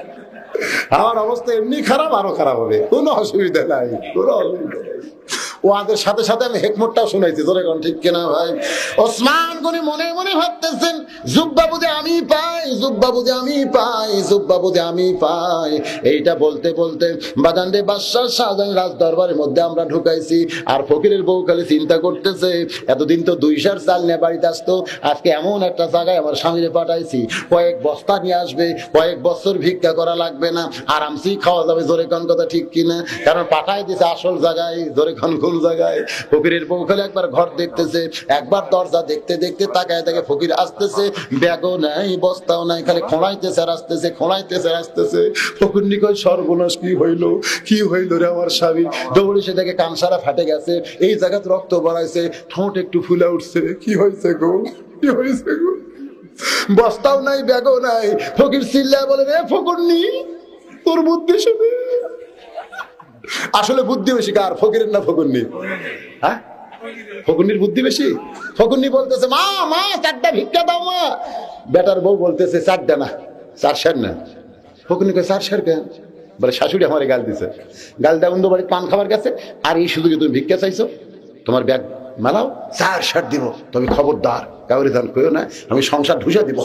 আমার অবস্থা এমনি খারাপ, আরো খারাপ হবে, কোনো অসুবিধা নাই, কোনো অসুবিধা নাই। ওদের সাথে সাথে আমি হেকমতটাও শুনাইছি। ধরে কোন ঠিক কিনা ভাই? ওসমান গনি মনে মনে ভাবতেছেন জুব্বা বুঝে আমি পাই, জুব্বা বুঝে আমি পাই, জুব্বা বুঝে আমি পাই। এইটা বলতে বলতে বাজানরে বাদশাহ শাহজাহান রাজ দরবারের মধ্যে আমরা ঢুকাইছি। আর ফকিরের বউ খালি চিন্তা করতেছে এতদিন তো 2 সের চাল নিয়ে বাড়িতে আসতো, আজকে এমন একটা জায়গায় আমার স্বামীরে পাঠাইছি, কয়েক বস্তা নিয়ে আসবে, কয়েক বছর ভিক্ষা করা লাগবে না, আরামসেই খাওয়া যাবে। জোরে কোন কথা ঠিক কিনা? কারণ পাঠাই দিছে আসল জায়গায়। জোরে কোন কোন জায়গায়? ফকিরের বউ খালি একবার ঘর দেখতেছে, একবার দরজা দেখতে দেখতে তাকায় দেখে ফকির আসতেছে, ব্যাগও নাই, বস্তাও নাই, খালি খোঁড়াইতেছে আর আসতেছে, খোঁড়াইতেছে আর আসতেছে। ফকির নিকট সর্বনাশ, কি হইলো, কি হইলো রে আমার স্বামী? দৌড়ে সে দেখে কান সারা ফাটে গেছে, এই জায়গাতে রক্ত বাড়াইছে, ঠোঁট একটু ফুলে উঠছে। কি হয়েছে গো, কি হয়েছে গো? বস্তাও নাই, ব্যাগও নাই। ফকির চিল্লায় বলে, রে ফকুরনি, তোর বুদ্ধি শুনে। আসলে বুদ্ধি বেশি কার? ফকিরের না ফকুরনি? হ্যাঁ, ফকুরনির বুদ্ধি বেশি। ফকুরনি বলতেছে মা, 4টা ভিক্ষা দাও মা। বেটার বউ বলতেছে 4টা না, 4 সের না। ফকুরনি কয় 4 সের কেন? বলে শাশুড়ি আমারে গাল দিছে, গাল দেয় অন্য বাড়ি পান খাবার গেছে, আর এই শুধু তুমি ভিক্ষা চাইছো, তোমার ব্যাগ মেলাও, 4 সের দিব, তুমি খবরদার কাউরে ধান কইও না, আমি সংসার ঢুসা দিব।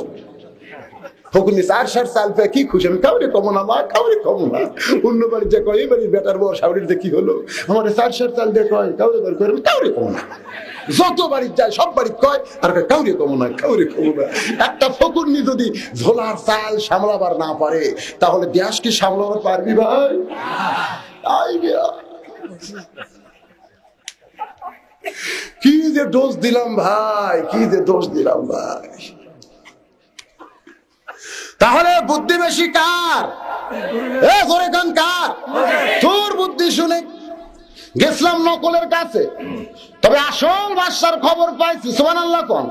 ফকুরনি 4 সের চাল পেয়ে কি খুশি, আমি কাউরে কমো না মা, কাউরে কমো না। অন্য বাড়ি যে কয়, এই বাড়ির বেটার বউ শাশুড়িতে কি হলো, আমার 4 সের চাল দিয়ে কয় কাউরে ধান কই, আমি কাউরে কমো না। যত বাড়ি যায় সব বাড়ি কয় আর কাউরে কমো না, কাউরে কমো না। একটা ফকুরনি যদি ঝোলার চাল সামলাবার না পারে, তাহলে দেশ কি সামলাবার পারবি ভাই? কি যে দোষ দিলাম ভাই, কি যে দোষ দিলাম ভাই। তাহলে বুদ্ধি বেশি কার? কার তোর বুদ্ধি শুনে গেছিলাম নকলের কাছে, তবে আসল বাদশার খবর পাইছি। সুবহানাল্লাহ কোন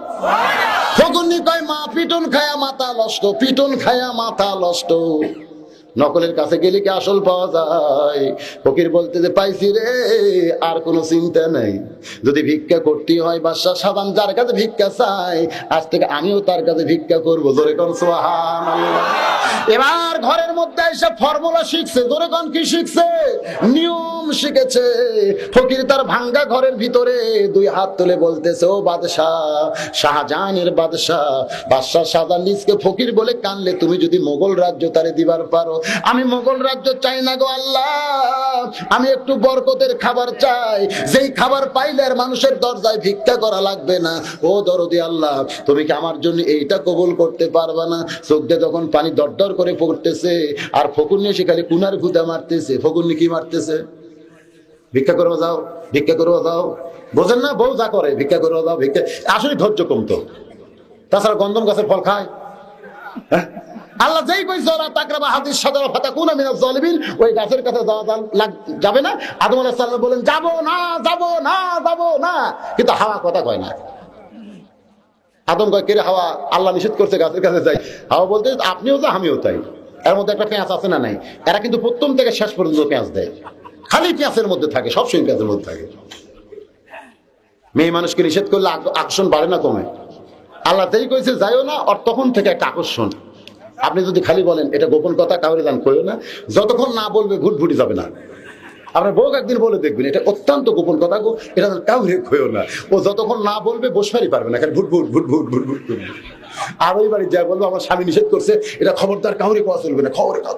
ফকুন্নি কয় মা পিটন খায়া মাথা নষ্ট, পিটন খায়া মাথা নষ্ট। নকলের কাছে গেলে কি আসল পাওয়া যায়? ফকির বলতে যে পাইছি রে, আর কোনো চিন্তা নাই। যদি ভিক্ষা করতে হয় বাদশা সাবান যার কাছে ভিক্ষা চাই, আজ থেকে আমিও তার কাছে ভিক্ষা করবো। জোরে কোন সুবহানাল্লাহ। এবার ঘরের মধ্যে এসে ফর্মুলা শিখছে। জোরে কোন কি শিখছে? নিয়ম শিখেছে। ফকির তার ভাঙ্গা ঘরের ভিতরে দুই হাত তুলে বলতেছে, ও বাদশাহ, শাহজাহানের বাদশাহ, বাদশাহ শাহজাহানকে ফকির বলে কানলে তুমি যদি মোগল রাজ্য তারে দিবার পারো, আমি মোগল রাজ্য চাই না গো আল্লাহ, আমি একটু বরকতের খাবার চাই, যেই খাবার পাইলে আর মানুষের দরজায় ভিক্ষা করা লাগবে না। ও দরদি আল্লাহ, তুমি কি আমার জন্য এইটা কবুল করতে পারবা না? চোখ দিয়ে যখন পানি দরদর করে পড়তেছে, আর ফকুন্নি সেখানে কুনার ঘুদা মারতেছে। ফকুন্নি কি মারতেছে? ভিক্ষা করবো যাও, ভিক্ষা করবো যাও। বোঝেন না? বউ যা করে ভিক্ষা করবো যাও, ভিক্ষা। আসলে ধৈর্য কমতো। তাছাড়া গন্ধম গাছের ফল খায়। আল্লাহ যেই কইছে ওরা তাকরাবা হাদিস সাদা ফাতাকুনা মিনাজ জালিমিন, ওই গাছের কাছে যাবে না। আদম আলাইহিস সালাম বলেন যাব না, যাব না, যাব না, কিন্তু হাওয়া কথা কয় না। আদম কয় কে রে হাওয়া, আল্লাহ নিষেধ করছে গাছের কাছে যাই। হাওয়া বলতে আপনিও যা আমিও তাই। এর মধ্যে একটা পেঁয়াজ আছে না নাই? এরা কিন্তু প্রথম থেকে শেষ পর্যন্ত পেঁয়াজ দেয়, খালি পেঁয়াজের মধ্যে থাকে, সবসময় পেঁয়াজের মধ্যে থাকে। মেয়ে মানুষকে নিষেধ করলে আকর্ষণ বাড়ে না কমে? আল্লাহ যেই কইছে যাইও না, আর তখন থেকে একটা আকর্ষণ। আপনি যদি খালি বলেন এটা গোপন কথা, কাউরে দান করিও না, যতক্ষণ না বলবে ভুটভুটি যাবে না। আপনার বউ একদিন বলে দেখবেন এটা অত্যন্ত গোপন কথা গো, এটা কাউরে কইও না। ও যতক্ষণ না বলবে বসবারই পারবে না, খালি ভুটভুট ভুটভুট ভুটভুট করবে। আর ওই বাড়ি যা বলবো আমার স্বামী নিষেধ করছে, এটা খবরদার কাউরে কোয়া চলবে না, খবরে কাউ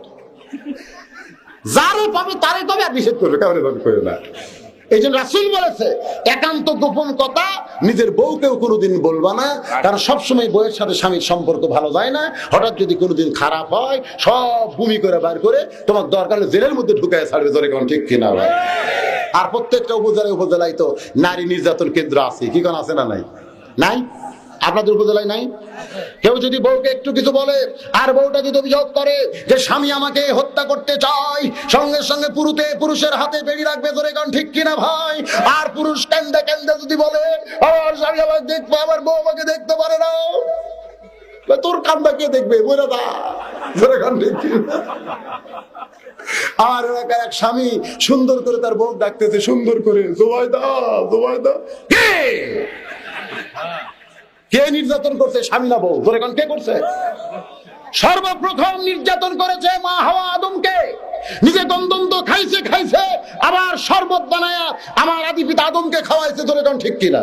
যারে পাবে তারে তবে আর নিষেধ করবে, কাউরে ভাবে কইও না। এই জন্য রাসূল বলেছে একান্ত গোপন কথা নিজের বউকেও কোনোদিন বলবা না, কারণ সবসময় বউয়ের সাথে স্বামীর সম্পর্ক ভালো যায় না। হঠাৎ যদি কোনোদিন খারাপ হয়, সব ভূমি করে বার করে তোমার দরকার হলে জেলের মধ্যে ঢুকায় ছাড়বে। জোরে কোন ঠিক কিনা ভাই? আর প্রত্যেকটা উপজেলায় তো নারী নির্যাতন কেন্দ্র আছে। কি কোন আছে না নাই? নাই? আপনাদের উপজেলায় নাই? কেউ যদি বউকে একটু কিছু বলে, আর বউটা যদি অভিযোগ করে যে স্বামী আমাকে হত্যা করতে চায়, সঙ্গে সঙ্গে পুরুষের হাতে বেড়ি রাখবে। ধরে কারণ ঠিক কিনা ভাই? আর পুরুষ কেন্দে কেন্দে যদি বলে আমার স্বামী আমাকে দেখবো, আমার বউ আমাকে দেখতে পারে না, তোর কান্দা কে দেখবে? বলে দা। ধরে কারণ ঠিক কিনা? আমার এলাকার এক স্বামী সুন্দর করে তার বউ ডাকতেছে, সুন্দর করে, জোবাইদা জোবাইদা। কে নির্যাতন করছে? স্বামী না বউ? ধরে কোন কে করছে? সর্বপ্রথম নির্যাতন করেছে মা হাওয়া আদমকে। নিজে দন্দন্ত খাইছে, আবার শরবত বানায়া আমার আদি পিতা আদমকে খাওয়াইছে। ধরে কোন ঠিক কিনা?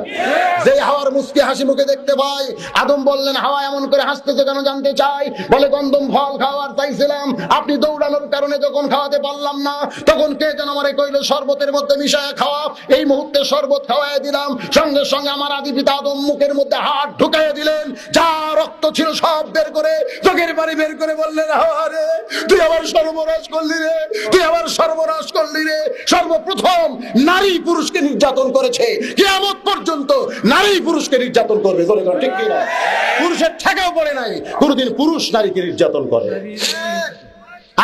যে হাওয়ার মুস্কি হাসি মুখে দেখতে পাই, আদম বললেন হাওয়া এমন করে হাসতেছে কেন জানতে চাই। বলে গন্ধম ফল খাওয়ার চাইছিলাম, আপনি দৌড়ানোর কারণে যখন খাওয়াতে পারলাম না, তখন কে যেন আমারে কইল শরবতের মধ্যে মিশায়া খাওয়া। এই মুহূর্তে শরবত খাওয়াই দিলাম, সঙ্গে সঙ্গে আমার আদি পিতা আদম মুখের মধ্যে হাত ঢুকাইয়া দিলেন, যা রক্ত ছিল সব বের করে চোখের পানি বের করে বললেন হাওয়া রে, তুই আমার সর্বনাশ করলি রে, তুই আমার সর্বনাশ করলি রে। সর্বপ্রথম নারী পুরুষকে নির্যাতন করেছে, কিয়ামত পর্যন্ত নারী পুরুষকে নির্যাতন করবে। ঠিক কিনা? পুরুষের ঠেকাও পড়ে নাই কোনদিন পুরুষ নারীকে নির্যাতন করে।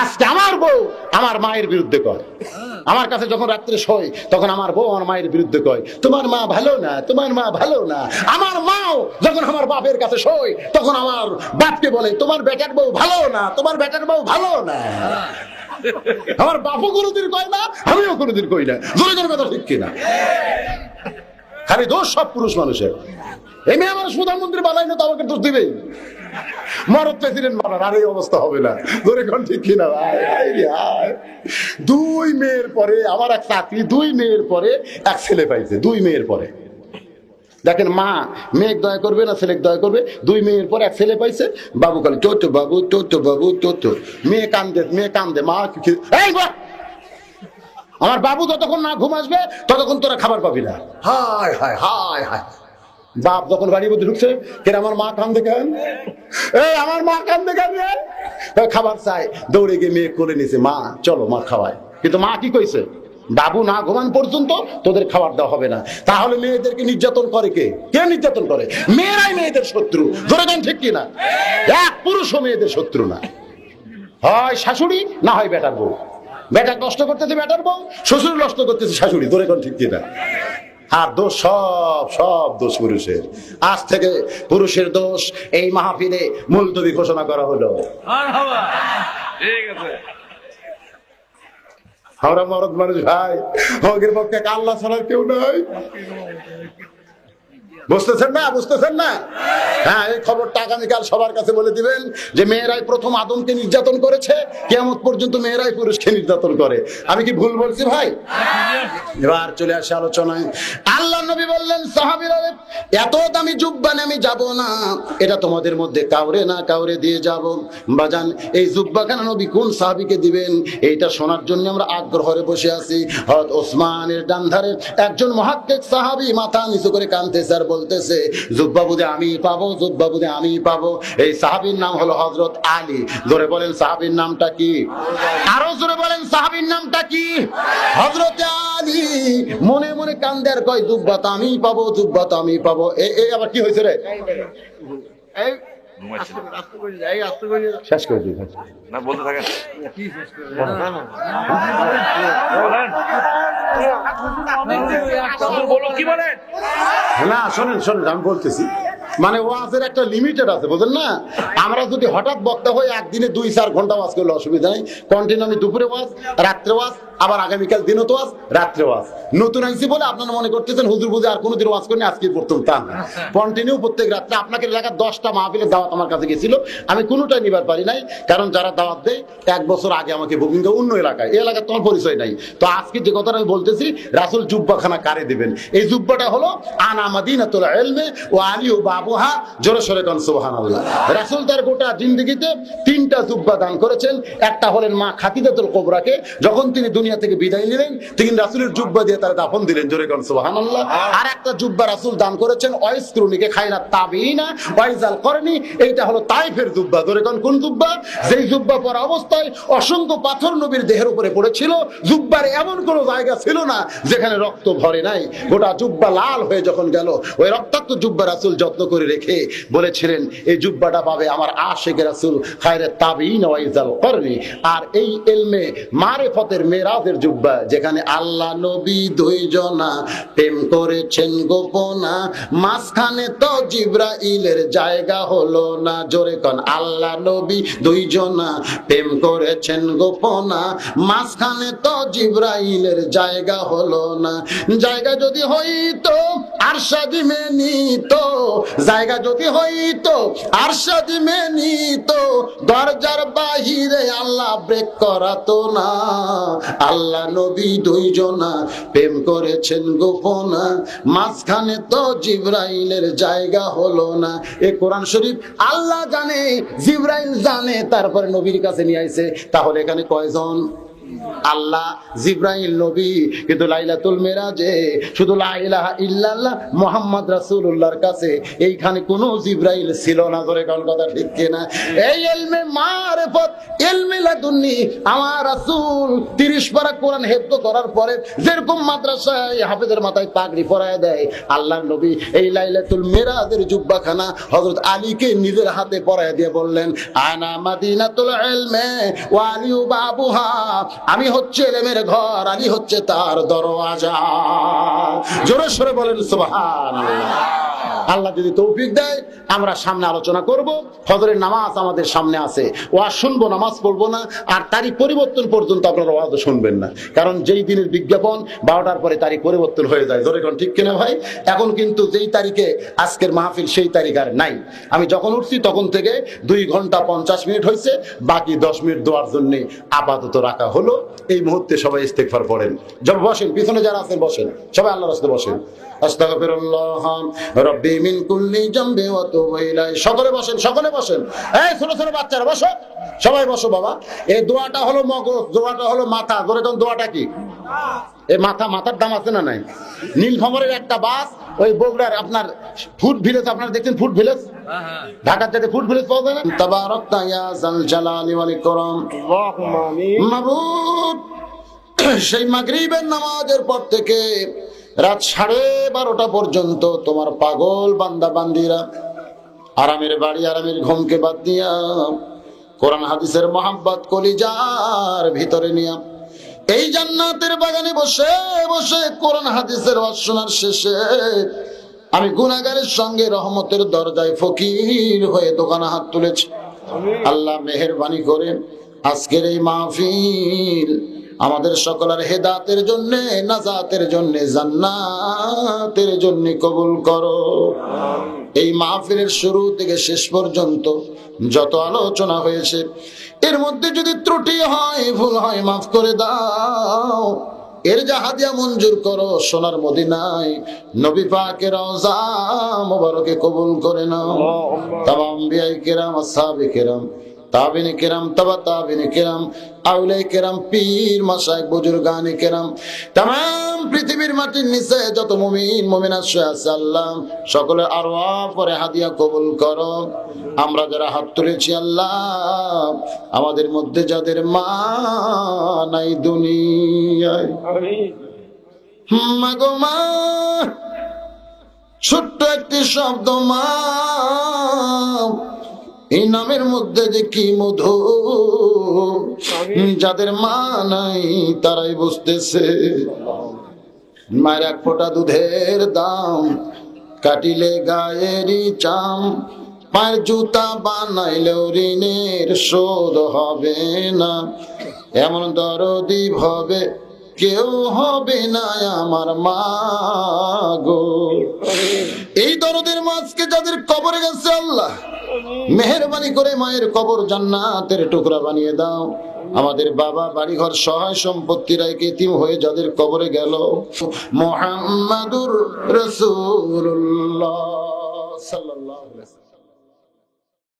আজকে আমার বউ আমার মায়ের বিরুদ্ধে কয়, আমার কাছে যখন রাত্রে শোয় তখন আমার বউ আমার মায়ের বিরুদ্ধে কয় তোমার মা ভালো না, তোমার মা ভালো না। আমার মাও যখন আমার বাপের কাছে শোয় তখন আমার বাপকে বলে তোমার বেটার বউ ভালো না, তোমার বেটার বউ ভালো না। আমার বাপও কোনোদিন কয় না, আমিও কোনোদিন কই না। জোরে জোরে কথা ঠিক কিনা? খালি দোষ সব পুরুষ মানুষের। এই মেয়ে মানুষ প্রধানমন্ত্রী বানাই না তো আমাকে দোষ দিবেই। মরদ প্রেসিডেন্ট বানান, আর এই অবস্থা হবে না। ধরে কোন ঠিক কিনা? দুই মেয়ের পরে আমার এক চাকরি, দুই মেয়ের পরে এক ছেলে পাইছে। দুই মেয়ের পরে দেখেন মা মেয়ে দয়া করবে না ছেলে দয়া করবে। দুই মেয়ের পর এক ছেলে পাইছে, বাবু খালি চোটো বাবু চোটো বাবু চোটো। মেয়ে কান্দে মা আমার বাবু যতক্ষণ না ঘুম আসবে ততক্ষণ তোরা খাবার পাবি না। হায় হায় হায় হায়। বাপ যখন বাড়ির মধ্যে ঢুকছে, কেন আমার মা কান্দে কেন, আমার মা কান্দে কেন, খাবার চাই, দৌড়ে গিয়ে মেয়ে কোলে নিছে, মা চলো মা খাওয়ায়। কিন্তু মা কি কইছে, বাবু না ঘুমান পর্যন্ত তোদের খাবার দেওয়া হবে না। তাহলে মেয়েদেরকে নির্যাতন করে কে? কে নির্যাতন করে? মেয়েরাই মেয়েদের শত্রু। ধরে দেন ঠিক কিনা? এক পুরুষও মেয়েদের শত্রু না, হয় শাশুড়ি না হয় বেটার বউ। বেটা নষ্ট করতেছে বেটার বউ, শ্বশুর নষ্ট করতেছে শাশুড়ি, ধরে কোন ঠিক কিনা? আর দোষ সব দোষ পুরুষের। আজ থেকে পুরুষের দোষ এই মাহফিলে মুলতবি ঘোষণা করা হলো। আমরা মরদ মানুষ ভাই, আমাদের পক্ষে আল্লাহ ছাড়া কেউ নাই। বুঝতেছেন না? হ্যাঁ, এই খবরটা আগামীকাল সবার কাছে বলে দিবেন যে মেয়েরাই প্রথম আদমকে নির্যাতন করেছে, কিয়ামত পর্যন্ত মেয়েরাই পুরুষকে নির্যাতন করে। আমি কি ভুল বলছি ভাই? এবার চলে আসে আলোচনায়। আল্লাহ নবী বললেন, সাহাবীরা এত দামি জুব্বা নিয়ে আমি যাব না, এটা তোমাদের মধ্যে কাউরে না কাউরে দিয়ে যাব। বাজান, এই জুব্বাখানা নবী কোন সাহাবীকে দিবেন এইটা শোনার জন্য আমরা আগ্রহে বসে আছি। হযরত ওসমানের ডান ধারে একজন মুহাক্কিক সাহাবী মাথা নিচু করে কাঁদতেছে আর বলতেছে, জুব্বা বুদে আমি পাবো, জুব্বা বুদে আমি পাবো। এই সাহাবীর নাম হলো হযরত আলী। জোরে বলেন সাহাবীর নামটা কি? আরো জোরে বলেন সাহাবীর নামটা কি? হযরত আলী মনে মনে কান্দে আর কয়, জুব্বা তো আমি পাবো, জুব্বা তো আমি পাবো। এই আবার কি হয়েছে রে? শেষ করে দিই না, বলতে থাকেন। না শোনেন, আমি বলতেছি মানে ওয়াজের একটা লিমিটেড আছে, বুঝলেন না? আমরা যদি হঠাৎ বক্তা হয়ে একদিনে 2-4 ঘন্টা ওয়াজ করলে অসুবিধা নেই। কন্টিনিউ আমি দুপুরে ওয়াজ, রাত্রে ওয়াজ, আবার আগামীকাল দিনও তো ওয়াজ, রাত্রে ওয়াজ। নতুন আইসি বলে আপনারা মনে করতেছেন হুজুর বুঝে আর কোনোদিন ওয়াজ করেনি, আজকে প্রথম, তা না। কন্টিনিউ প্রত্যেক রাত্রে আপনাকে এলাকার 10টা মাহফিলের দাওয়াত আমার কাছে গেছিল, আমি কোনোটাই নিবার পারি নাই, কারণ যারা দাওয়াত দেয় 1 বছর আগে আমাকে বুকিং দেয় অন্য এলাকায়, এই এলাকার তোমার পরিচয় নাই। তো আজকে যে কথাটা আমি বলতেছি, রাসূল জুব্বাখানা কারে দিবেন? এই জুব্বাটা হলো আনা মাদিনাতুল ইলমি ওয়া আলী বাবুহা। জোরে সরে কোন সুবহানাল্লাহ। রাসূল তার গোটা জিন্দেগিতে 3টা জুব্বা দান করেছেন। একটা হলেন মা খাদিজাতুল কুবরাকে, যখন তিনি দুনিয়া থেকে বিদায় নিলেন তিনি রাসূলের জুব্বা দিয়ে তার দাফন দিলেন। জোরে কোন সুবহানাল্লাহ। আর একটা জুব্বা রাসূল দান করেছেন ওয়াইস কুরুনিকে, খায়রাত তাবিইনা ওয়াইজাল করনি। এইটা হলো তাইফের জুব্বা। জোরে কোন জুব্বা? যেই জুব্বা পরা অবস্থায় অসংখ্য পাথর নবীর দেহের উপরে পড়েছিল, জুব্বার এমন কোন জায়গা ছিল না যেখানে রক্ত ভরে নাই। গোটা জুব্বা লাল হয়ে যখন গেল, ওই রক্তাক্ত জুব্বা রাসূল যত্ন করে রেখে বলেছিলেন, এই জুব্বাটা পাবে আমার আশিক রাসূল খায়রাত তাবিইন ওয়াইজাল করনি। আর এই ইলমে মারিফতের মেরাজের জুব্বা, যেখানে আল্লাহ নবী 2 জনা প্রেম করেছেন গোপনা, মাঝখানে তো জিবরাইলের জায়গা হলো না। জোরে কোন আল্লাহ নবী 2 জনা প্রেম করেছেন গোপনা, মাঝখানে তো জিবরাইলের জায়গা হলো না। জায়গা যদি হইতো আরশাদি মে নিতো, জায়গা যদি হইতো আরশাদি মে নিতো, দরজার বাহিরে আল্লাহ ব্রেক করাতো না। আল্লাহ নবী 2 জনা প্রেম করেছেন গোপনা, মাঝখানে তো জিবরাইলের জায়গা হলো না। এই কোরআন শরীফ আল্লাহ জানে, জিবরাইল জানে, তারপরে নবীর কাছে নিয়ে আইছে। তাহলে এখানে কয়জন? আল্লাহ, জিবরাইল, নবী। কিন্তু লাইলাতুল মিরাজে শুধু লা ইলাহা ইল্লাল্লাহ মুহাম্মদ রাসূলুল্লাহর কাছে এইখানে কোনো জিবরাইল ছিল না। ধরে কোন কথা ঠিক কিনা? এই ইলমে মারিফত, ইলমে লাদুন্নি আমার রাসূল 30 পারা কোরআন হেফজ করার পরে যেরকম মাদ্রাসায় হাফেজের মাথায় পাগড়ি পরায় দেয়, আল্লাহর নবী এই লাইলাতুল মিরাজের জুব্বাখানা হযরত আলীকে নিজের হাতে পরায় দিয়ে বললেন, আনা মাদিনাতুল ইলমি ওয়া আলী বাবুহা। আমি হচ্ছে ইলমের ঘর, আলী হচ্ছে তার দরওয়াজা। জোরে সরে বলেন সুবহানাল্লাহ। আল্লাহ যদি তৌফিক দেয় আমরা সামনে আলোচনা করব। ফজরের নামাজ আমাদের সামনে আছে, ওয়াজ শুনবো, নামাজ পড়বো না। আর তারিখ পরিবর্তন পর্যন্ত আপনারা ওয়াজও শুনবেন না, কারণ যেই দিনের বিজ্ঞাপন 12টার পরে তারিখ পরিবর্তন হয়ে যায়। ধরে কোন ঠিক কিনা ভাই? এখন কিন্তু যেই তারিখে আজকের মাহফিল সেই তারিখ আর নাই। আমি যখন উঠছি তখন থেকে 2 ঘন্টা 50 মিনিট হয়েছে, বাকি 10 মিনিট দোয়ার জন্য আপাতত রাখা হলো। এই মুহূর্তে সবাই ইস্তেগফার পড়েন। যখন বসেন, পিছনে যারা আছেন বসেন, সবাই আল্লাহর রাস্তায় বসেন। আস্তাগফিরুল্লাহ রাব্বি মিন কুল্লি জামবি ওয়া তুবু ইলাইহি। সকলে বসেন, সকলে বসেন। এই ছোট ছোট বাচ্চারা বসো, সবাই বসো বাবা। এই দোয়াটা হলো মগজ, দোয়াটা হলো মাথা। ধরে কোন দোয়াটা কি? এই মাথার দাম আছে না নাই? নীলফামারীর একটা বাস, ওই বগুড়ার আপনার ফুড ভিলেজ, আপনারা দেখছেন ফুড ভিলেজ, ঢাকার যাতে ফুড ভিলেজ পাওয়া যায় না? তাবারাকতা ইয়া যাল জালালি ওয়াল ইকরাম। আল্লাহুম্মা আমিন। মাবুদ, সেই মাগরিবের নামাজের পর থেকে রাত 12:30 পর্যন্ত তোমার পাগল বান্দা বান্দিরা আরামের বাড়ি, আরামের ঘুমকে বাদ দিয়া কোরআন হাদিসের মহাব্বত কলিজার ভিতরে নিয়া এই জান্নাতের বাগানে বসে বসে কোরআন হাদিসের ওয়াজ শোনার শেষে আমি গুনাহগারের সঙ্গে রহমতের দরজায় ফকির হয়ে দোকানে হাত তুলেছি। আল্লাহ মেহেরবানি করে আজকের এই মাহফিল আমাদের সকলের হেদায়েতের জন্য, নাজাতের জন্য, জান্নাতের জন্য কবুল করো। এই মাহফিলের শুরু থেকে শেষ পর্যন্ত যত আলোচনা হয়েছে এর মধ্যে যদি ত্রুটি হয়, ভুল হয়, মাফ করে দাও। এর যা হাদিয়া মঞ্জুর করো সোনার মদিনায় নবী পাকের রওজা মোবারকে কবুল করে নাও। তামাম আম্বিয়া কিরাম, আসহাবে কিরাম, তাবিনে কিরাম, তাবা তাবিনে কিরাম, আউলিয়া কিরাম, পীর মাশায়েখ, বুজুর্গানে কিরাম, তামাম পৃথিবীর মাটির নিচে যত মুমিন মুমিনাত শুয়ে আছে আল্লাহ সকলের আরওয়াহ পরে হাদিয়া কবুল করো। আমরা যারা হাত তুলেছি আল্লাহ আমাদের মধ্যে যাদের মা নাই দুনিয়ায়, মা গো মা, ছোট্ট একটি শব্দ মা, এই নামের মধ্যে যে কি মধু, যাদের মা নাই তারাই বুঝতেছে। মায়ের এক ফোঁটা দুধের দাম কাটিলে গায়েরই চাম, পায়ের জুতা বানাইলেও ঋণের শোধ হবে না, এমন দরদি হবে কেউ হবে না আমার মা গো। এই দরদের মাঝকে যাদের কবরে গেছে আল্লাহ মেহেরবানি করে মায়ের কবর জান্নাতের টুকরা বানিয়ে দাও। আমাদের বাবা বাড়িঘর সহায় সম্পত্তি রাইকে এতিম হয়ে যাদের কবরে গেল, মুহাম্মাদুর রাসূলুল্লাহ সাল্লাল্লাহু আলাইহি ওয়াসাল্লাম